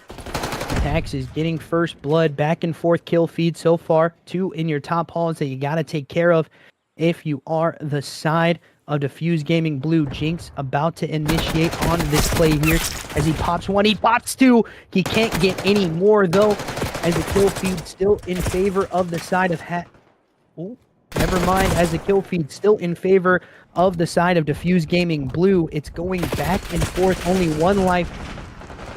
Tax is getting first blood, back and forth kill feed so far. 2 in your top halls that you got to take care of if you are the side of Dfuze Gaming Blue. Jinx about to initiate on this play here as he pops 1. He pops 2. He can't get any more though, as the kill feed still in favor of the side of Oh, never mind. As the kill feed still in favor of the side of Dfuze Gaming Blue. It's going back and forth. Only 1 life.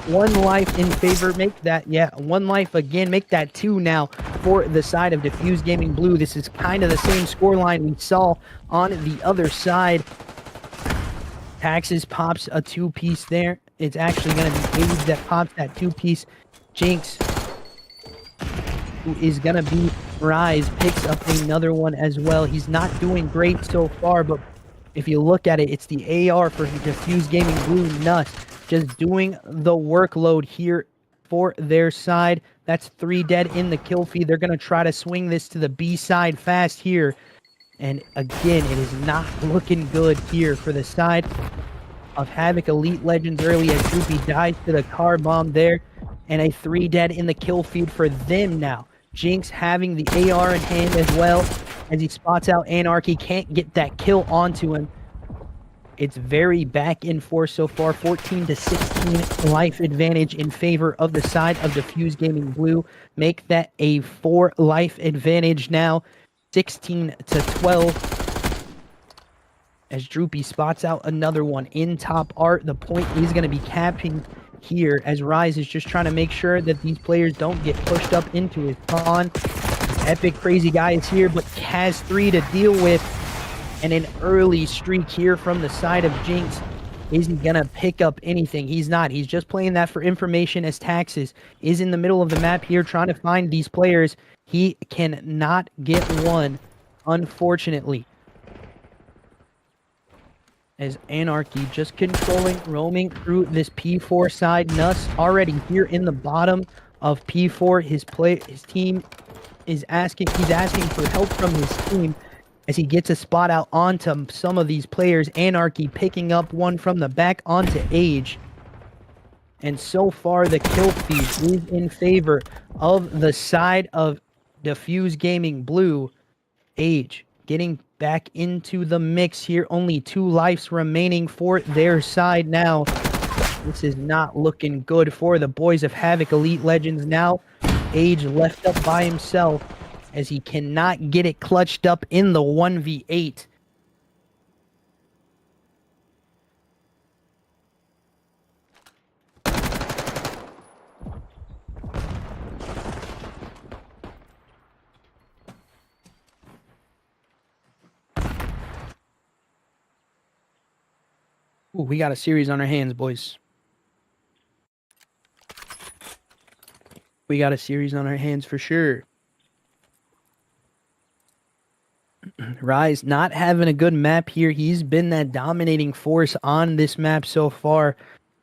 1 life in favor. Make that, 1 life again. Make that 2 now for the side of Dfuze Gaming Blue. This is kind of the same scoreline we saw on the other side. Taxes pops a 2-piece there. It's actually going to be Age that pops that 2-piece. Jinx, who is going to be Rise, picks up another one as well. He's not doing great so far, but if you look at it, it's the AR for Dfuze Gaming Blue. Nuss just doing the workload here for their side. That's 3 dead in the kill feed. They're going to try to swing this to the B side fast here. And again, it is not looking good here for the side of Havoc Elite Legends early as Droopy dies to the car bomb there. And a 3 dead in the kill feed for them now. Jinx having the AR in hand as well as he spots out Anarchy. Can't get that kill onto him. It's very back and forth so far. 14-16 life advantage in favor of the side of Dfuze Gaming Blue. Make that a 4 life advantage now. 16-12. As Droopy spots out another one in top art. The point is going to be capping here as Rise is just trying to make sure that these players don't get pushed up into his pawn. Epic Crazy Guy is here, but has 3 to deal with. And an early streak here from the side of Jinx. Isn't going to pick up anything. He's not. He's just playing that for information as Taxes is in the middle of the map here trying to find these players. He cannot get one, unfortunately. As Anarchy just controlling, roaming through this P4 side. Nuss already here in the bottom of P4. His team is asking. He's asking for help from his team. As he gets a spot out onto some of these players. Anarchy picking up one from the back onto Age. And so far, the kill feed is in favor of the side of Dfuze Gaming Blue. Age getting back into the mix here. Only 2 lives remaining for their side now. This is not looking good for the boys of Havoc Elite Legends now. Age left up by himself, as he cannot get it clutched up in the 1v8. Ooh, we got a series on our hands, boys. We got a series on our hands for sure. Rise not having a good map here. He's been that dominating force on this map so far,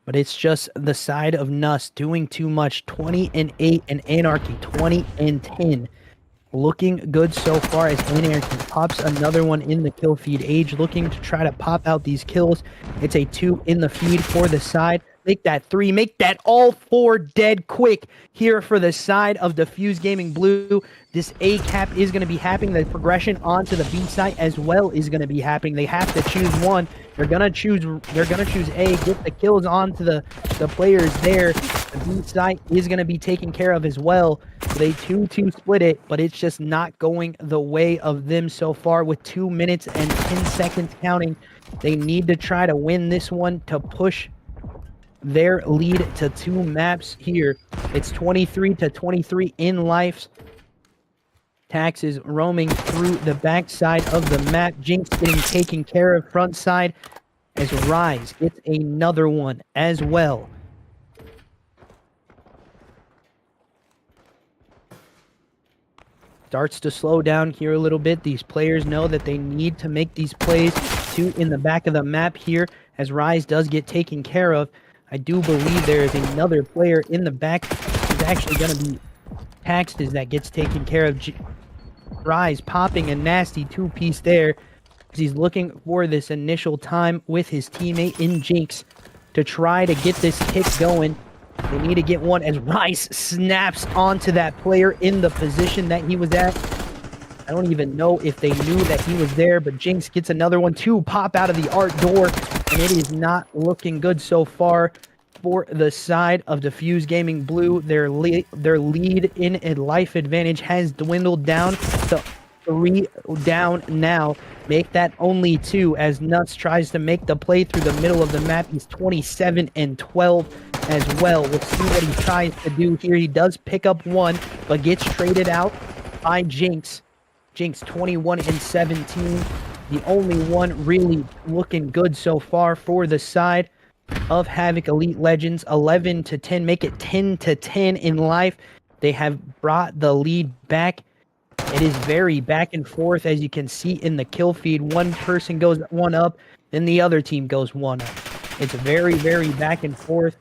but it's just the side of Nuss doing too much. 20-8 and Anarchy 20-10. Looking good so far as Anarchy pops another one in the kill feed. Age looking to try to pop out these kills. It's a 2 in the feed for the side. Make that 3. Make that all 4 dead quick here for the side of Dfuze Gaming Blue. This A cap is going to be happening. The progression onto the B side as well is going to be happening. They have to choose one. They're gonna choose A, get the kills onto the players there. The B side is gonna be taken care of as well. So they 2-2 split it, but it's just not going the way of them so far with 2 minutes and 10 seconds counting. They need to try to win this one to push their lead to 2 maps here. It's 23-23 in life. Tax is roaming through the backside of the map. Jinx getting taken care of front side as Rise gets another one as well. Starts to slow down here a little bit. These players know that they need to make these plays. 2 in the back of the map here as Rise does get taken care of. I do believe there is another player in the back who's actually going to be Taxed as that gets taken care of. Rise popping a nasty 2-piece there as he's looking for this initial time with his teammate in Jinx to try to get this kick going. They need to get one as Rise snaps onto that player in the position that he was at. I don't even know if they knew that he was there, but Jinx gets another one too. Pop out of the art door, and it is not looking good so far for the side of Dfuze Gaming Blue. Their lead in a life advantage has dwindled down to 3 down now. Make that only 2 as Nuts tries to make the play through the middle of the map. He's 27-12 as well. We'll see what he tries to do here. He does pick up 1, but gets traded out by Jinx. Jinx 21-17. The only one really looking good so far for the side of Havoc Elite Legends. 11-10, make it 10-10 in life. They have brought the lead back. It is very back and forth, as you can see in the kill feed. One person goes 1 up, then the other team goes 1 up. It's very, very back and forth.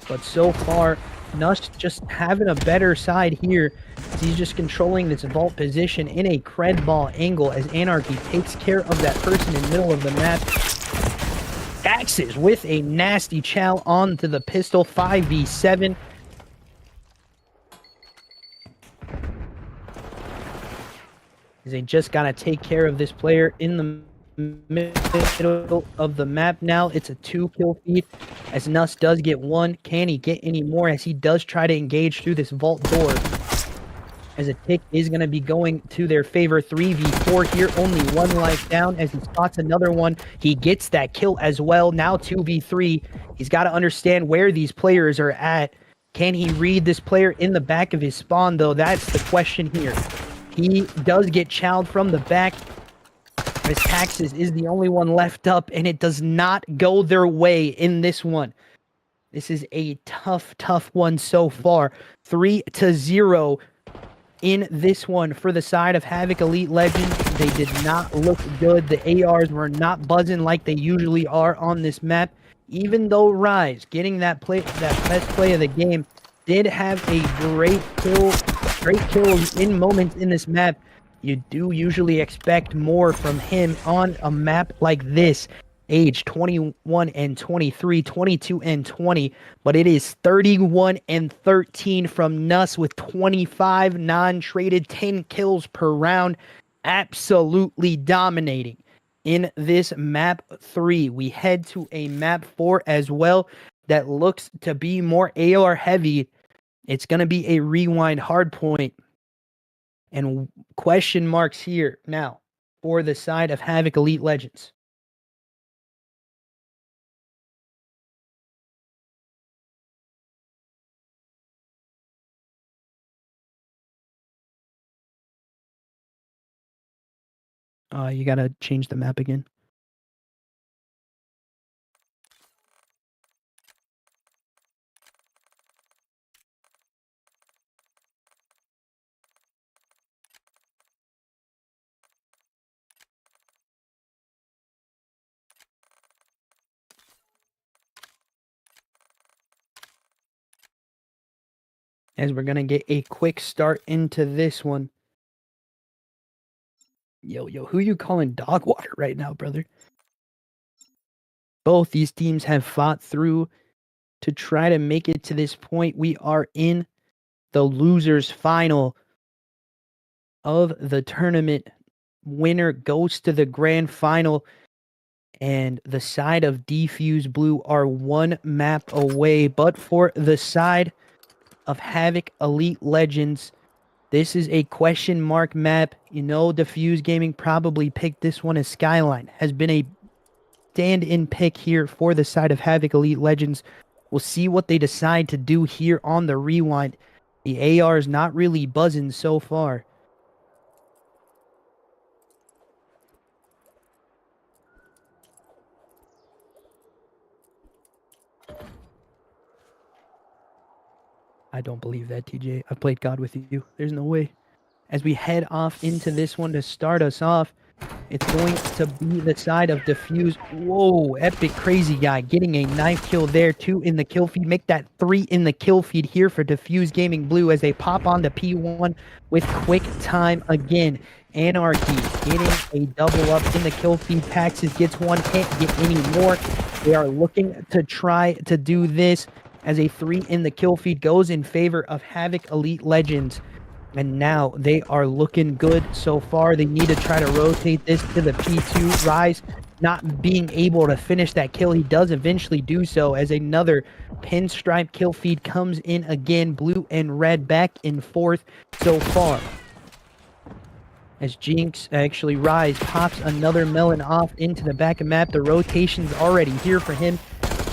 But so far, Nuss just having a better side here. He's just controlling this vault position in a cred ball angle as Anarchy takes care of that person in the middle of the map. Axes with a nasty chow onto the pistol. 5v7. They just gotta take care of this player in the middle of the map now. It's a 2-kill feed as Nuss does get 1. Can he get any more as he does try to engage through this vault door? As a tick is going to be going to their favor. 3v4 here. Only 1 life down as he spots another one. He gets that kill as well. Now 2v3. He's got to understand where these players are at. Can he read this player in the back of his spawn, though? That's the question here. He does get chowed from the back. As Taxes is the only one left up, and it does not go their way in this one. This is a tough, tough one so far. 3-0 in this one for the side of Havoc Elite Legends. They did not look good. The ARs were not buzzing like they usually are on this map. Even though Rise, getting that best play of the game, did have a great kills in moments in this map. You do usually expect more from him on a map like this. Age 21-23, 22-20, but it is 31-13 from Nuss with 25 non-traded, 10 kills per round. Absolutely dominating in this map 3. We head to a map 4 as well that looks to be more AR heavy. It's going to be a rewind hardpoint. And question marks here now for the side of Havoc Elite Legends. You gotta change the map again. as we're going to get a quick start into this one. Yo, who you calling dog water right now, brother? Both these teams have fought through to try to make it to this point. We are in the losers final of the tournament. Winner goes to the grand final, and the side of Dfuze Blue are one map away. But for the side of Havoc Elite Legends, this is a question mark map. You know, Dfuze Gaming probably picked this one as Skyline. Has been a stand-in pick here for the side of Havoc Elite Legends. We'll see what they decide to do here on the rewind. The AR is not really buzzing so far. I don't believe that, TJ. I've played God with you. There's no way. As we head off into this one to start us off, it's going to be the side of Dfuze. Whoa, epic crazy guy getting a knife kill there. 2 in the kill feed. Make that 3 in the kill feed here for Dfuze Gaming Blue as they pop on to P1 with quick time again. Anarchy getting a double up in the kill feed. Taxes gets 1, can't get any more. They are looking to try to do this as a 3 in the kill feed goes in favor of Havoc Elite Legends. And now they are looking good so far. They need to try to rotate this to the P2. Rise not being able to finish that kill. He does eventually do so as another pinstripe kill feed comes in again. Blue and red back in fourth so far. As Jinx, actually Rise, pops another melon off into the back of map. The rotation's already here for him.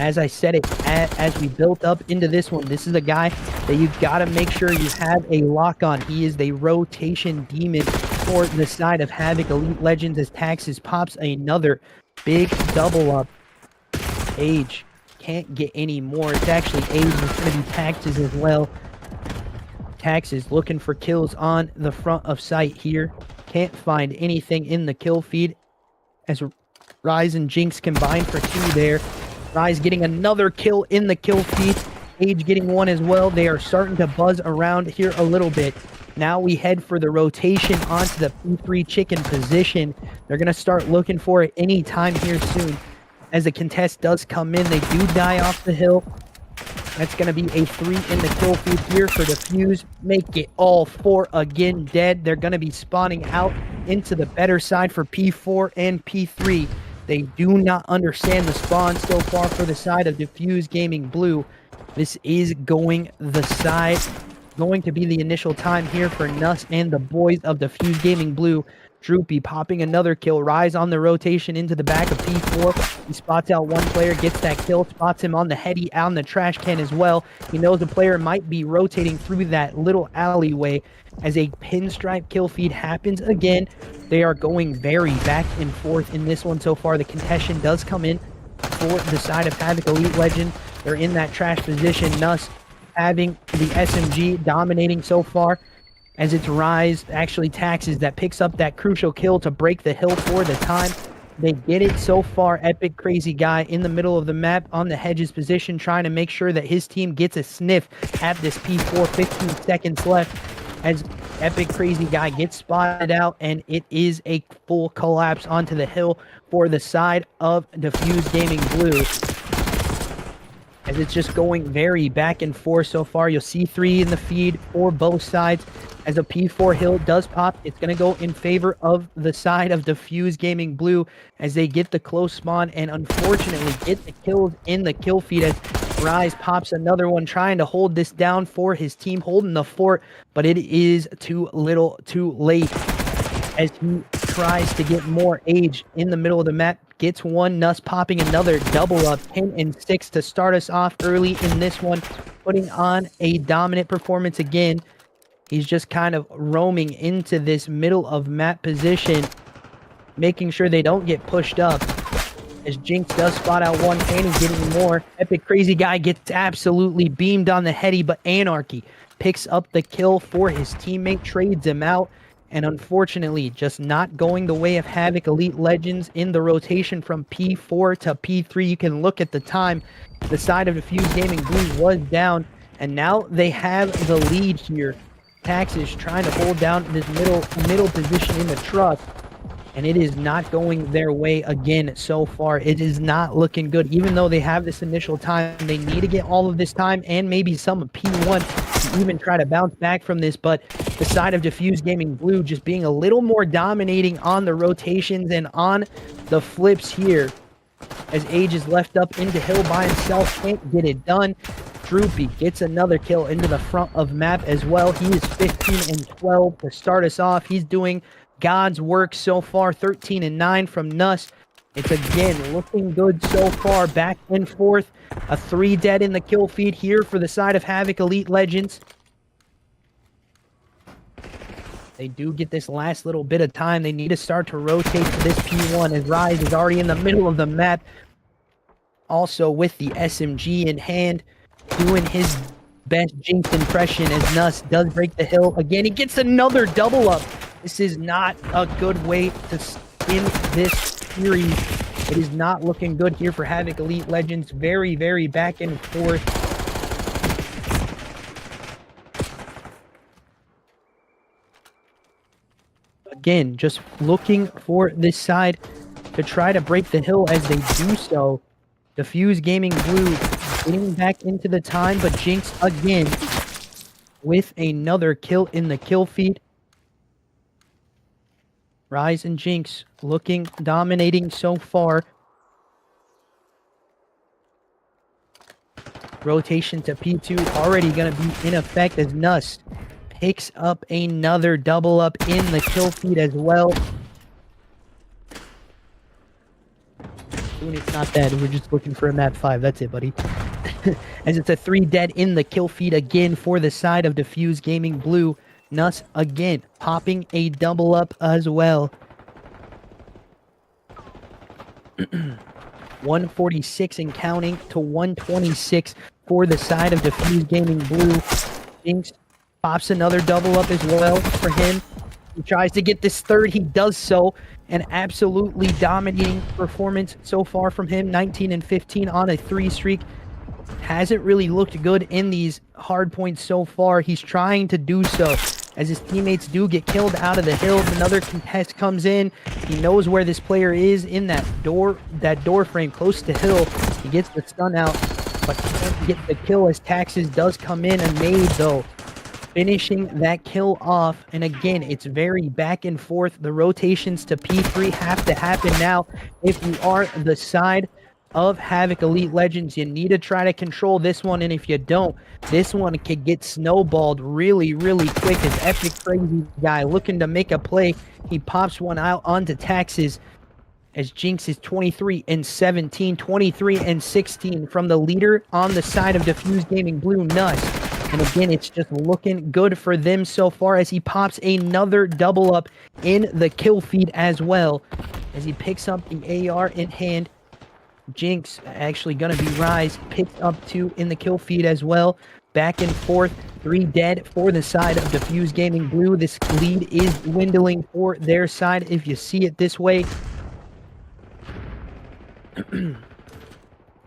As I said it, as we built up into this one, this is a guy that you've got to make sure you have a lock on. He is the rotation demon for the side of Havoc Elite Legends as Taxes pops another big double up. Age can't get any more. It's actually Age. It's going to be Taxes as well. Taxes looking for kills on the front of sight here. Can't find anything in the kill feed as Rise and Jinx combine for 2 there. Rise getting another kill in the kill feed. Age getting 1 as well. They are starting to buzz around here a little bit. Now we head for the rotation onto the P3 chicken position. They're going to start looking for it any time here soon. As the contest does come in, they do die off the hill. That's going to be a 3 in the kill feed here for Dfuze. Make it all 4 again dead. They're going to be spawning out into the better side for P4 and P3. They do not understand the spawn so far for the side of Dfuze Gaming Blue. This is going to be the initial time here for Nuss and the boys of Dfuze Gaming Blue. Droopy popping another kill. Rise on the rotation into the back of P4. He spots out one player, gets that kill, spots him on the heady, on the trash can as well. He knows the player might be rotating through that little alleyway as a pinstripe kill feed happens again. They are going very back and forth in this one so far. The contention does come in for the side of Havoc Elite Legend. They're in that trash position. Nuss having the SMG dominating so far. As it's Rise, actually Taxes, that picks up that crucial kill to break the hill for the time. They get it so far. Epic Crazy Guy in the middle of the map on the hedges position, trying to make sure that his team gets a sniff at this P4. 15 seconds left as Epic Crazy Guy gets spotted out, and it is a full collapse onto the hill for the side of Dfuze Gaming Blue. As it's just going very back and forth so far. You'll see 3 in the feed for both sides. As a P4 hill does pop, it's going to go in favor of the side of Dfuze Gaming Blue as they get the close spawn and unfortunately get the kills in the kill feed as Rise pops another one, trying to hold this down for his team, holding the fort, but it is too little too late as he tries to get more. Age in the middle of the map gets 1. Nuss popping another double up, 10 and 6 to start us off early in this one, putting on a dominant performance again. He's just kind of roaming into this middle of map position, making sure they don't get pushed up. As Jinx does spot out one, and he's getting more. Epic Crazy Guy gets absolutely beamed on the heady, but Anarchy picks up the kill for his teammate, trades him out, and unfortunately just not going the way of Havoc Elite Legends in the rotation from P4 to P3. You can look at the time. The side of Dfuze Gaming Blue was down And now they have the lead here. Tax is trying to hold down this middle position in the truck, and it is not going their way again so far. It is not looking good. Even though they have this initial time, they need to get all of this time and maybe some P1 to even try to bounce back from this. But the side of Dfuze Gaming Blue just being a little more dominating on the rotations and on the flips here, as Age is left up into Hill by himself, can't get it done. Droopy gets another kill into the front of map as well. He is 15 and 12 to start us off. He's doing God's work so far. 13 and 9 from Nuss. It's again looking good so far. Back and forth. A 3 dead in the kill feed here for the side of Havoc Elite Legends. They do get this last little bit of time. They need to start to rotate to this P1 as Rise is already in the middle of the map. Also with the SMG in hand, doing his best Jinx impression as Nuss does break the hill. Again, he gets another double up. This is not a good way to skin this series. It is not looking good here for Havoc Elite Legends. Very, very back and forth. Again, just looking for this side to try to break the hill as they do so. Dfuze Gaming Blue getting back into the time, but Jinx again with another kill in the kill feed. Rise and Jinx looking dominating so far. Rotation to P2 already going to be in effect as Nuss picks up another double up in the kill feed as well. It's not that. We're just looking for a map 5. That's it, buddy. As it's a 3 dead in the kill feed again for the side of Dfuze Gaming Blue. Nuss again popping a double up as well. 146 and counting to 126 for the side of Dfuze Gaming Blue. Jinx pops another double up as well for him. He tries to get this third. He does so. An absolutely dominating performance so far from him. 19 and 15 on a 3 streak. Hasn't really looked good in these hard points so far. He's trying to do so as his teammates do get killed out of the hills. Another contest comes in. He knows where this player is in that door frame close to Hill. He gets the stun out, but can't get the kill as Taxes does come in. A nade though, finishing that kill off. And again, it's very back and forth. The rotations to P3 have to happen now. If you are the side of Havoc Elite Legends, you need to try to control this one, and if you don't, this one could get snowballed really, really quick as Epic Crazy Guy looking to make a play. He pops one out onto Taxes as Jinx is 23 and 17, 23 and 16 from the leader on the side of Dfuze Gaming Blue, Nuss. And again, it's just looking good for them so far as he pops another double up in the kill feed as well as he picks up the AR in hand. Jinx actually going to be Rise, picked up 2 in the kill feed as well. Back and forth, 3 dead for the side of Dfuze Gaming Blue. This lead is dwindling for their side if you see it this way.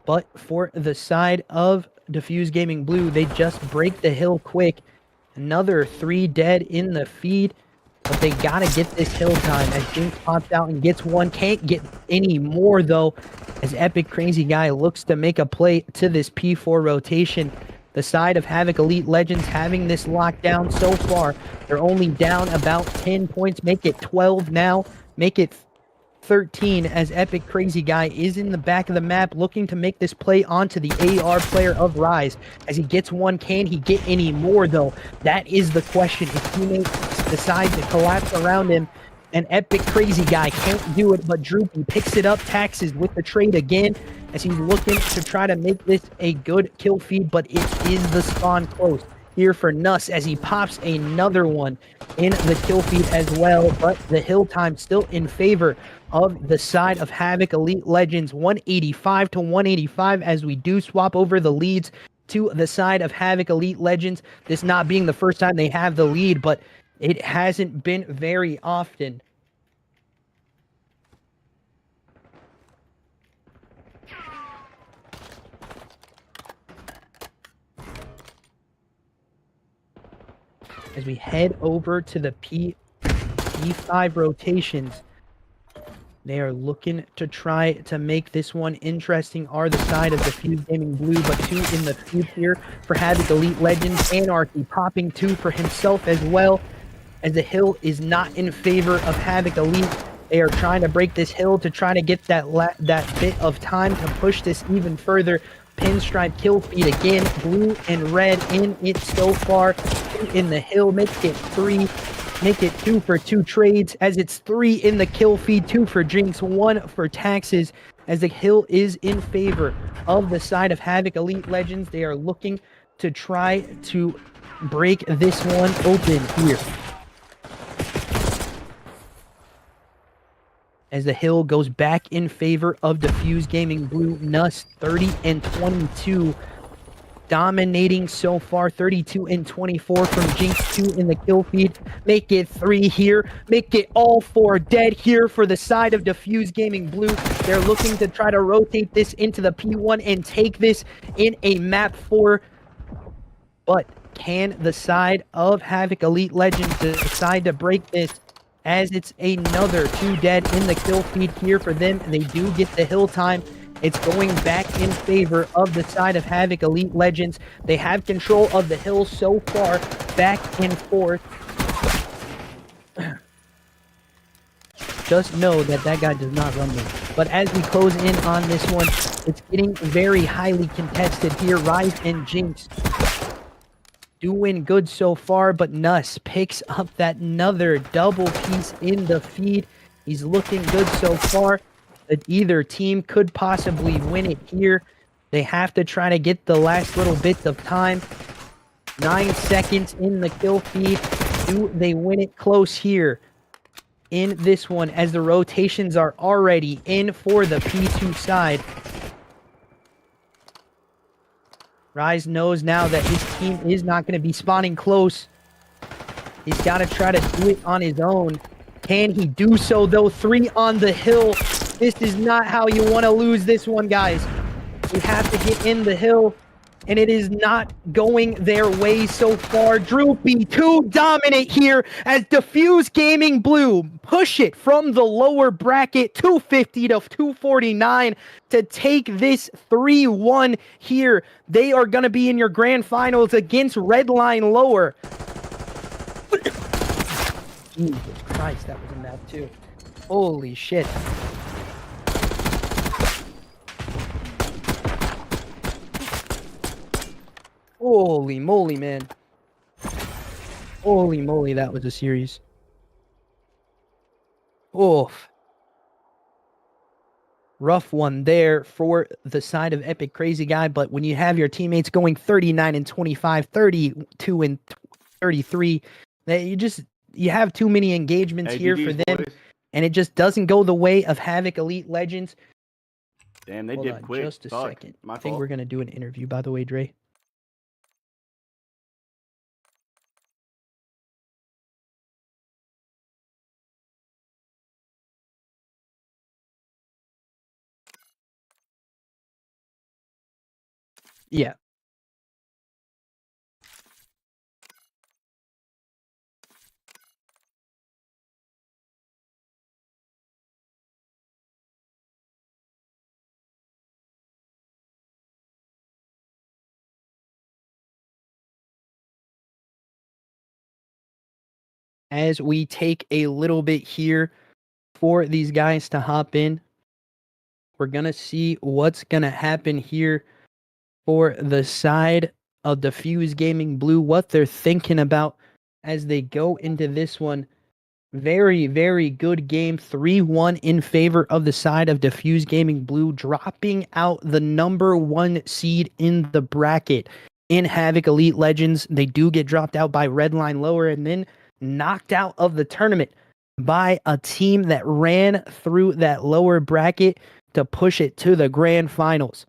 But for the side of Dfuze Gaming Blue, they just break the hill quick. Another 3 dead in the feed. But they gotta get this hill time as Jinx pops out and gets one. Can't get any more though, as Epic Crazy Guy looks to make a play to this P4 rotation. The side of Havoc Elite Legends having this lockdown so far. They're only down about 10 points. Make it 12 now. Make it 13 as Epic Crazy Guy is in the back of the map looking to make this play onto the AR player of Rise. As he gets one, can he get any more though? That is the question. His teammates decide to collapse around him, and Epic Crazy Guy can't do it, but Droopy picks it up. Taxes with the trade again as he's looking to try to make this a good kill feed, but it is the spawn close here for Nuss as he pops another one in the kill feed as well, but the hill time still in favor of the side of Havoc Elite Legends. 185 to 185 as we do swap over the leads to the side of Havoc Elite Legends. This not being the first time they have the lead, but it hasn't been very often. as we head over to the P5 rotations. They are looking to try to make this one interesting. Are the side of Dfuze Gaming Blue, but 2 in the feud here for Havoc Elite Legends. Anarchy popping 2 for himself as well, as the hill is not in favor of Havoc Elite. They are trying to break this hill to try to get that bit of time to push this even further. Pinstripe kill feed again. Blue and red in it so far. 2 in the hill. Make it 3. Make it 2 for 2 trades, as it's 3 in the kill feed, 2 for Jinx, 1 for taxes, as the hill is in favor of the side of Havoc Elite Legends. They are looking to try to break this one open here, as the hill goes back in favor of Dfuze Gaming Blue. Nuss 30 and 22. Dominating so far, 32 and 24 from Jinx, 2 in the kill feed. Make it 3 here. Make it all 4 dead here for the side of Dfuze Gaming Blue. They're looking to try to rotate this into the P1 and take this in a map 4. But can the side of Havoc Elite Legends decide to break this, as it's another 2 dead in the kill feed here for them, and they do get the hill time. It's going back in favor of the side of Havoc Elite Legends. They have control of the hill so far, back and forth. Just know that that guy does not run them. But as we close in on this one, it's getting very highly contested here. Rise and Jinx doing good so far, but Nuss picks up that another double piece in the feed. He's looking good so far. That either team could possibly win it here. They have to try to get the last little bits of time. 9 seconds in the kill feed. Do they win it close here in this one, as the rotations are already in for the P2 side? Rise knows now that his team is not going to be spawning close. He's got to try to do it on his own. Can he do so, though? 3 on the hill. This is not how you want to lose this one, guys. You have to get in the hill, and it is not going their way so far. Droopy too dominant here, as Dfuze Gaming Blue push it from the lower bracket, 250 to 249, to take this 3-1 here. They are going to be in your grand finals against Redline Lower. Jesus Christ, that was a map too. Holy shit. Holy moly, man. Holy moly, that was a series. Oof. Rough one there for the side of Epic Crazy Guy, but when you have your teammates going 39 and 25, 32 and 33, you have too many engagements here for them, boys. And it just doesn't go the way of Havoc Elite Legends. Damn, they did quick. Just a second. I think we're going to do an interview, by the way, Dre. Yeah. As we take a little bit here for these guys to hop in, we're going to see what's going to happen here for the side of Dfuze Gaming Blue, what they're thinking about as they go into this one. Very, very good game. 3-1 in favor of the side of Dfuze Gaming Blue, dropping out the #1 seed in the bracket in Havoc Elite Legends. They do get dropped out by Redline Lower, and then knocked out of the tournament by a team that ran through that lower bracket to push it to the grand finals.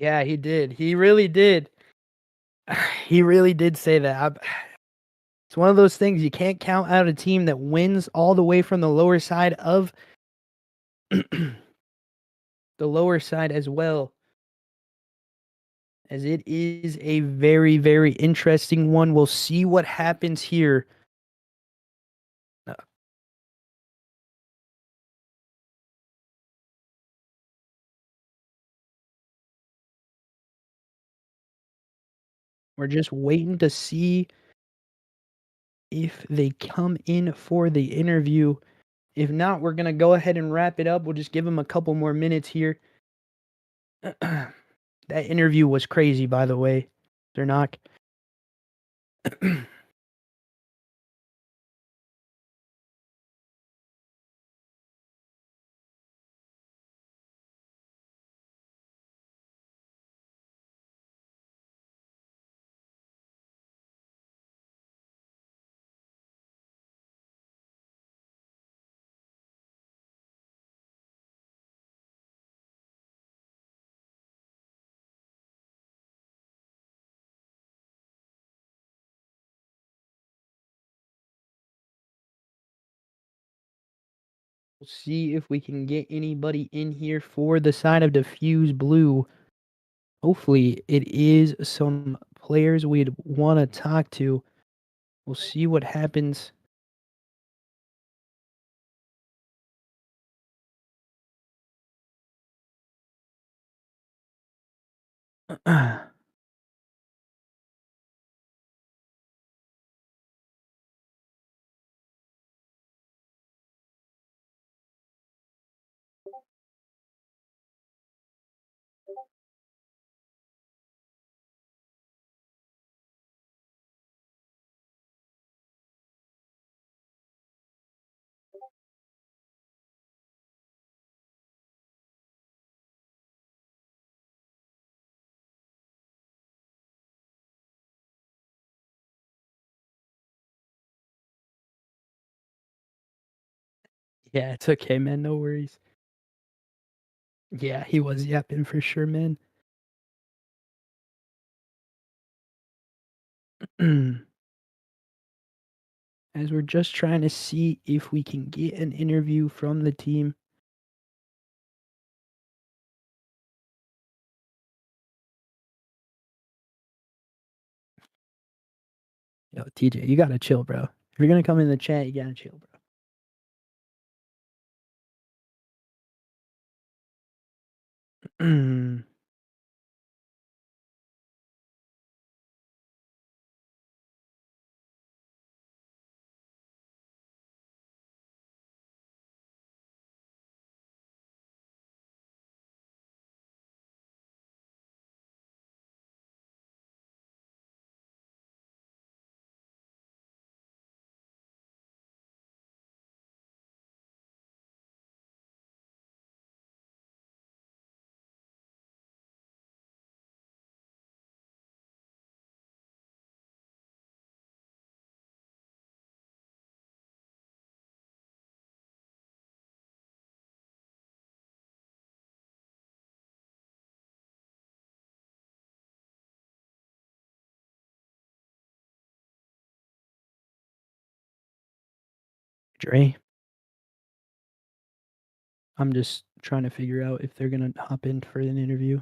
Yeah, he did. He really did. He really did say that. It's one of those things you can't count out a team that wins all the way from the lower side of the lower side as well. As it is a very, very interesting one. We'll see what happens here. We're just waiting to see if they come in for the interview. If not, we're going to go ahead and wrap it up. We'll just give them a couple more minutes here. That interview was crazy, by the way. They're not. We'll see if we can get anybody in here for the side of Dfuze Blue. Hopefully, it is some players we'd want to talk to. We'll see what happens. Yeah, it's okay, man. No worries. Yeah, he was yapping for sure, man. As we're just trying to see if we can get an interview from the team. Yo, TJ, you gotta chill, bro. If you're gonna come in the chat, you gotta chill, bro. Dre, I'm just trying to figure out if they're gonna hop in for an interview.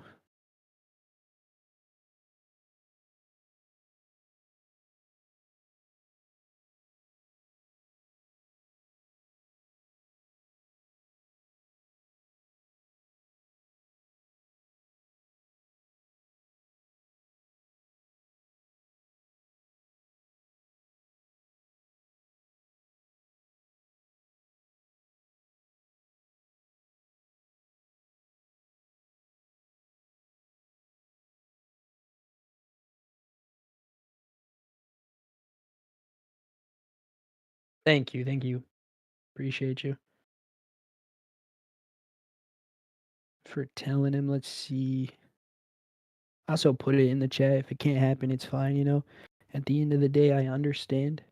Thank you, thank you. Appreciate you for telling him. Let's see. Also put it in the chat. If it can't happen, it's fine, you know. At the end of the day, I understand.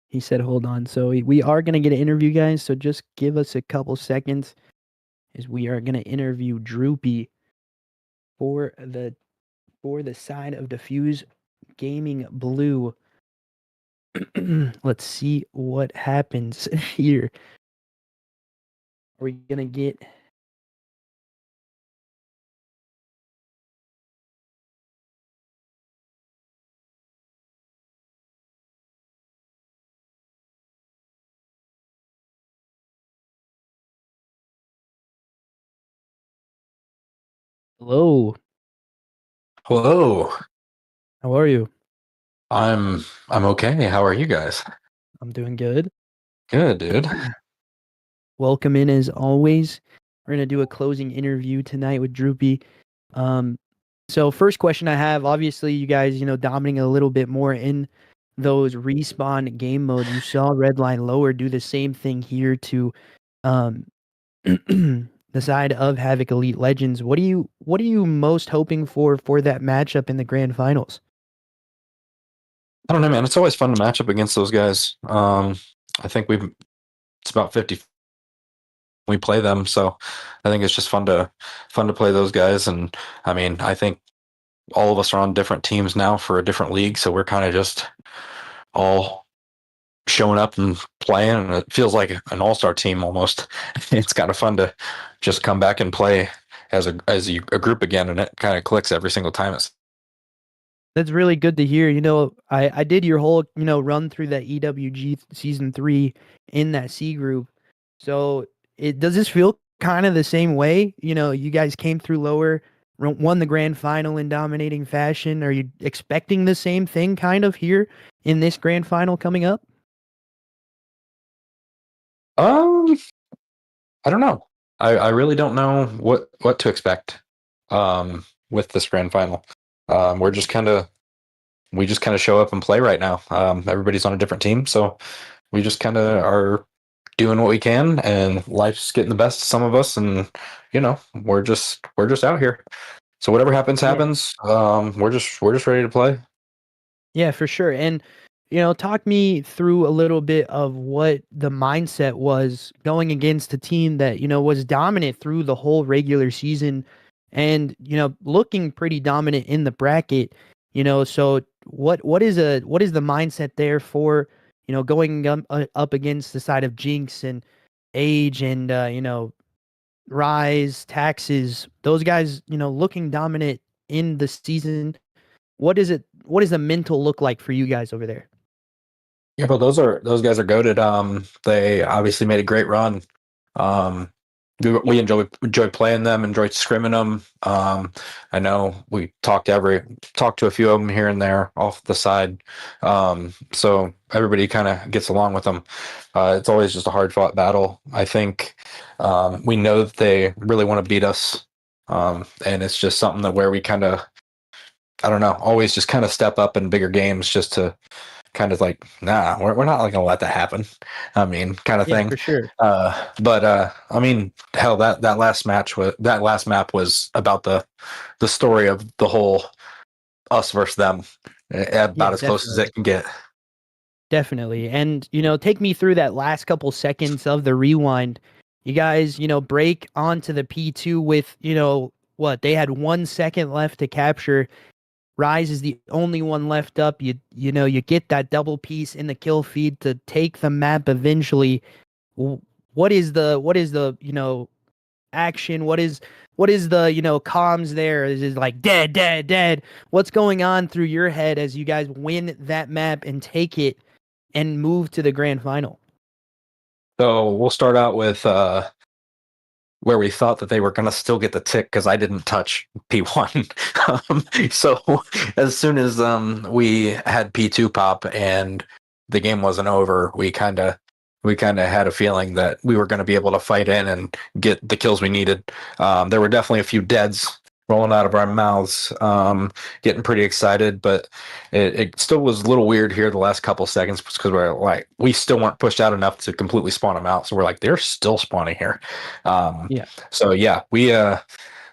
He said, hold on. So we are going to get an interview, guys. So just give us a couple seconds as we are going to interview Droopy for the side of Dfuze Gaming Blue. Let's see what happens here. Are we going to get... Hello, Hello. how are you? I'm okay. How are you guys? I'm doing good. Good, dude. Welcome in as always. We're gonna do a closing interview tonight with Droopy. So first question I have, obviously you guys, dominating a little bit more in those respawn game modes. You saw Redline Lower do the same thing here to um the side of Havoc Elite Legends. What are you most hoping for that matchup in the grand finals? I don't know, man. It's always fun to match up against those guys. I think it's about 50 we play them, so I think it's just fun to play those guys. And I mean, I think all of us are on different teams now for a different league, so we're kind of just all showing up and playing, and it feels like an all-star team almost. It's kind of fun to just come back and play as a group again, and it kind of clicks every single time. That's really good to hear. I did your whole, run through that EWG season 3 in that C group. So does this feel kind of the same way? You guys came through lower, won the grand final in dominating fashion. Are you expecting the same thing kind of here in this grand final coming up? I don't know. I really don't know what to expect with this grand final. We just kind of show up and play right now. Everybody's on a different team, so we just kind of are doing what we can, and life's getting the best of some of us, and we're just out here. So whatever happens, Yeah. happens. We're just ready to play. Yeah, for sure. And, talk me through a little bit of what the mindset was going against a team that, was dominant through the whole regular season and, looking pretty dominant in the bracket. So what is the mindset there for, going up against the side of Jinx and Age and, Rise, Taxes, those guys, looking dominant in the season. What does the mental look like for you guys over there? Yeah, but those guys are goated. They obviously made a great run. We enjoy playing them, enjoy scrimming them. I know we talked to a few of them here and there off the side. So everybody kind of gets along with them. It's always just a hard fought battle. I think we know that they really want to beat us, and it's just something that where we kind of, I don't know, always just kind of step up in bigger games just to kind of like, nah, we're not like gonna let that happen. I mean, kind of Yeah, thing. for sure. But I mean, hell, that last map was about the story of the whole us versus them, about Yeah, as close as it can get. Definitely. And, take me through that last couple seconds of the rewind. You guys, break onto the P2 with, what? They had 1 second left to capture. Rise is the only one left up. You get that double piece in the kill feed to take the map eventually. What is the action? What is the comms there? Is it like dead, dead, dead? What's going on through your head as you guys win that map and take it and move to the grand final? So we'll start out with where we thought that they were going to still get the tick because I didn't touch P1. So as soon as we had P2 pop and the game wasn't over, we kind of had a feeling that we were going to be able to fight in and get the kills we needed. There were definitely a few deads rolling out of our mouths, getting pretty excited, but it still was a little weird here the last couple seconds because we still weren't pushed out enough to completely spawn them out. So we're like, they're still spawning here. Yeah. So yeah, we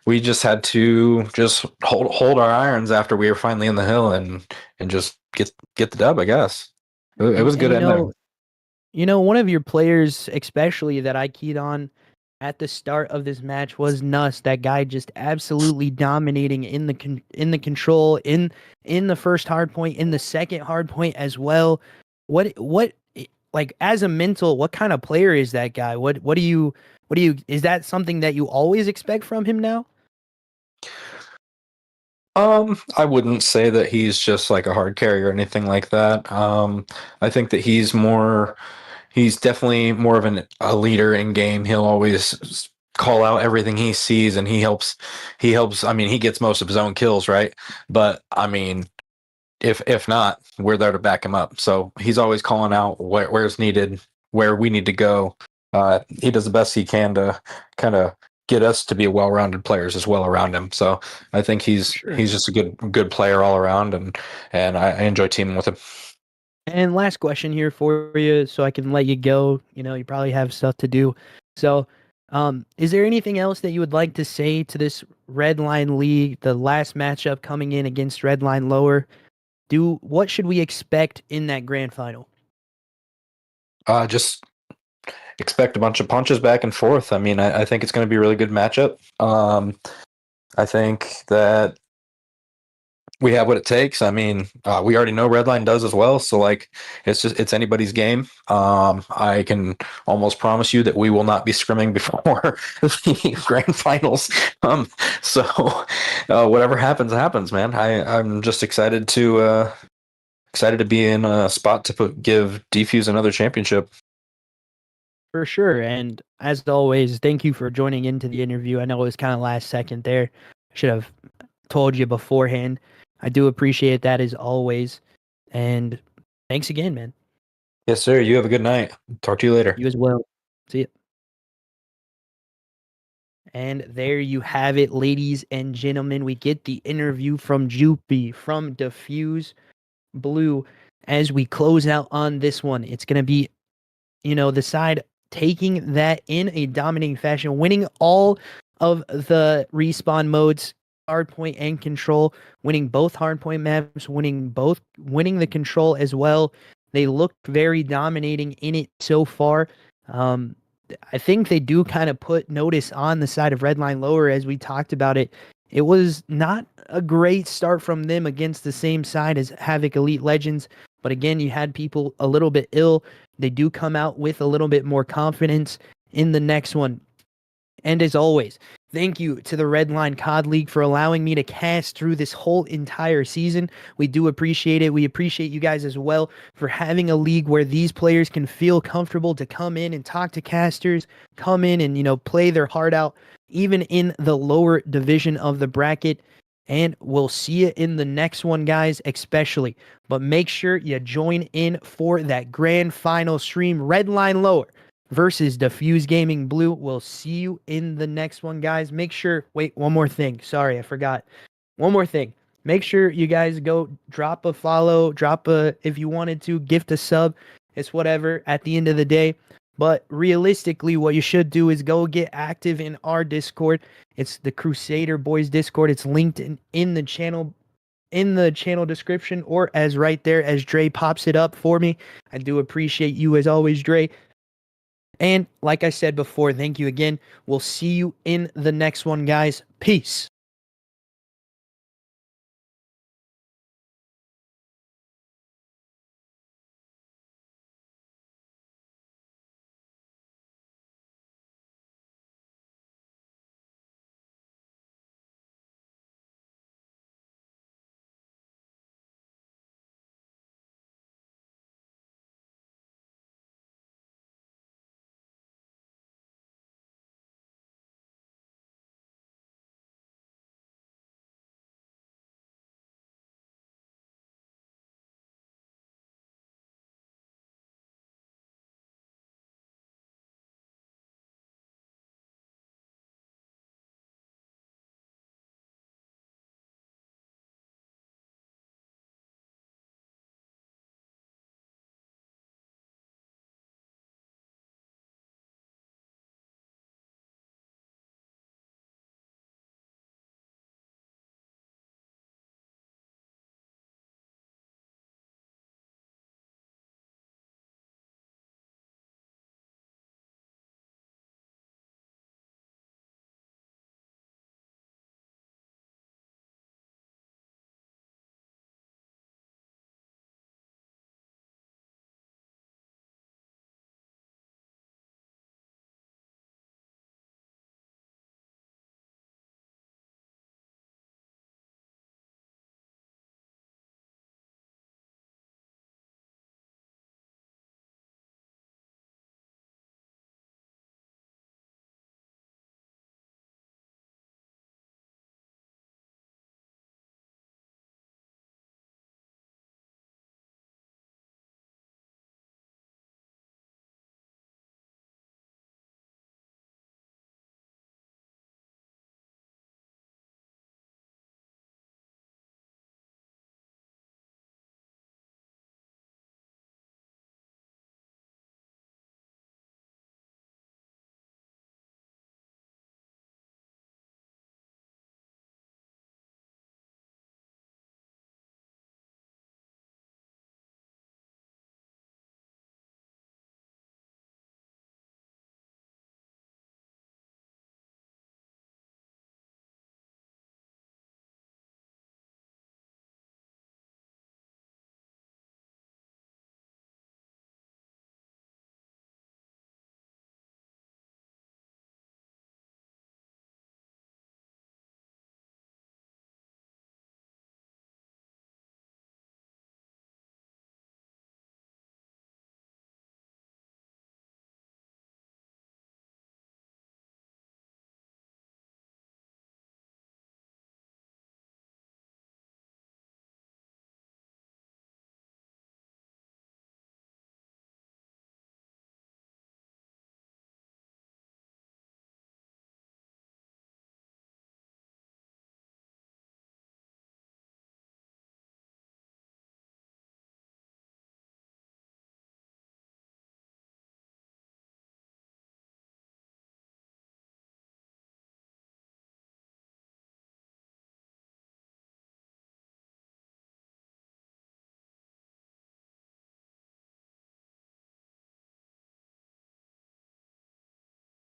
we just had to just hold our irons after we were finally in the hill and just get the dub, I guess. It was good in there. One of your players, especially that I keyed on at the start of this match, was Nuss. That guy just absolutely dominating in the control, in the first hard point, in the second hard point as well. What like as a mental, what kind of player is that guy? What do you is that something that you always expect from him now? I wouldn't say that he's just like a hard carry or anything like that. I think that he's definitely more of a leader in game. He'll always call out everything he sees, and he helps. I mean, he gets most of his own kills, right? But I mean, if not, we're there to back him up. So he's always calling out where's needed, where we need to go. He does the best he can to kind of get us to be well-rounded players as well around him. So I think he's just a good player all around, and I enjoy teaming with him. And last question here for you, so I can let you go. You probably have stuff to do. So, is there anything else that you would like to say to this Redline League, the last matchup coming in against Redline Lower? What should we expect in that grand final? Just expect a bunch of punches back and forth. I mean, I think it's going to be a really good matchup. I think that we have what it takes. I mean, we already know Redline does as well. So like, it's anybody's game. I can almost promise you that we will not be scrimming before the grand finals. So whatever happens, man. I'm just excited to be in a spot to give Dfuze another championship. For sure. And as always, thank you for joining into the interview. I know it was kind of last second there. Should have told you beforehand. I do appreciate that as always. And thanks again, man. Yes, sir. You have a good night. Talk to you later. You as well. See ya. And there you have it, ladies and gentlemen. We get the interview from Jupy, from Dfuze Blue, as we close out on this one. It's going to be, the side taking that in a dominating fashion, winning all of the respawn modes, hardpoint and control, winning both hardpoint maps, winning the control as well. They look very dominating in it so far. I think they do kind of put notice on the side of Redline Lower, as we talked about it. It was not a great start from them against the same side as Havoc Elite Legends. But again, you had people a little bit ill. They do come out with a little bit more confidence in the next one. And as always, thank you to the Redline COD League for allowing me to cast through this whole entire season. We do appreciate it. We appreciate you guys as well for having a league where these players can feel comfortable to come in and talk to casters, come in and, play their heart out, even in the lower division of the bracket. And we'll see you in the next one, guys, especially. But make sure you join in for that grand final stream, Redline Lower versus Dfuze Gaming Blue. We'll see you in the next one, guys. Make sure, wait, one more thing. Sorry, I forgot. One more thing. Make sure you guys go drop a follow, if you wanted to, gift a sub. It's whatever at the end of the day. But realistically, what you should do is go get active in our Discord. It's the Crusader Boys Discord. It's linked in the channel description, or as right there as Dre pops it up for me. I do appreciate you as always, Dre. And like I said before, thank you again. We'll see you in the next one, guys. Peace.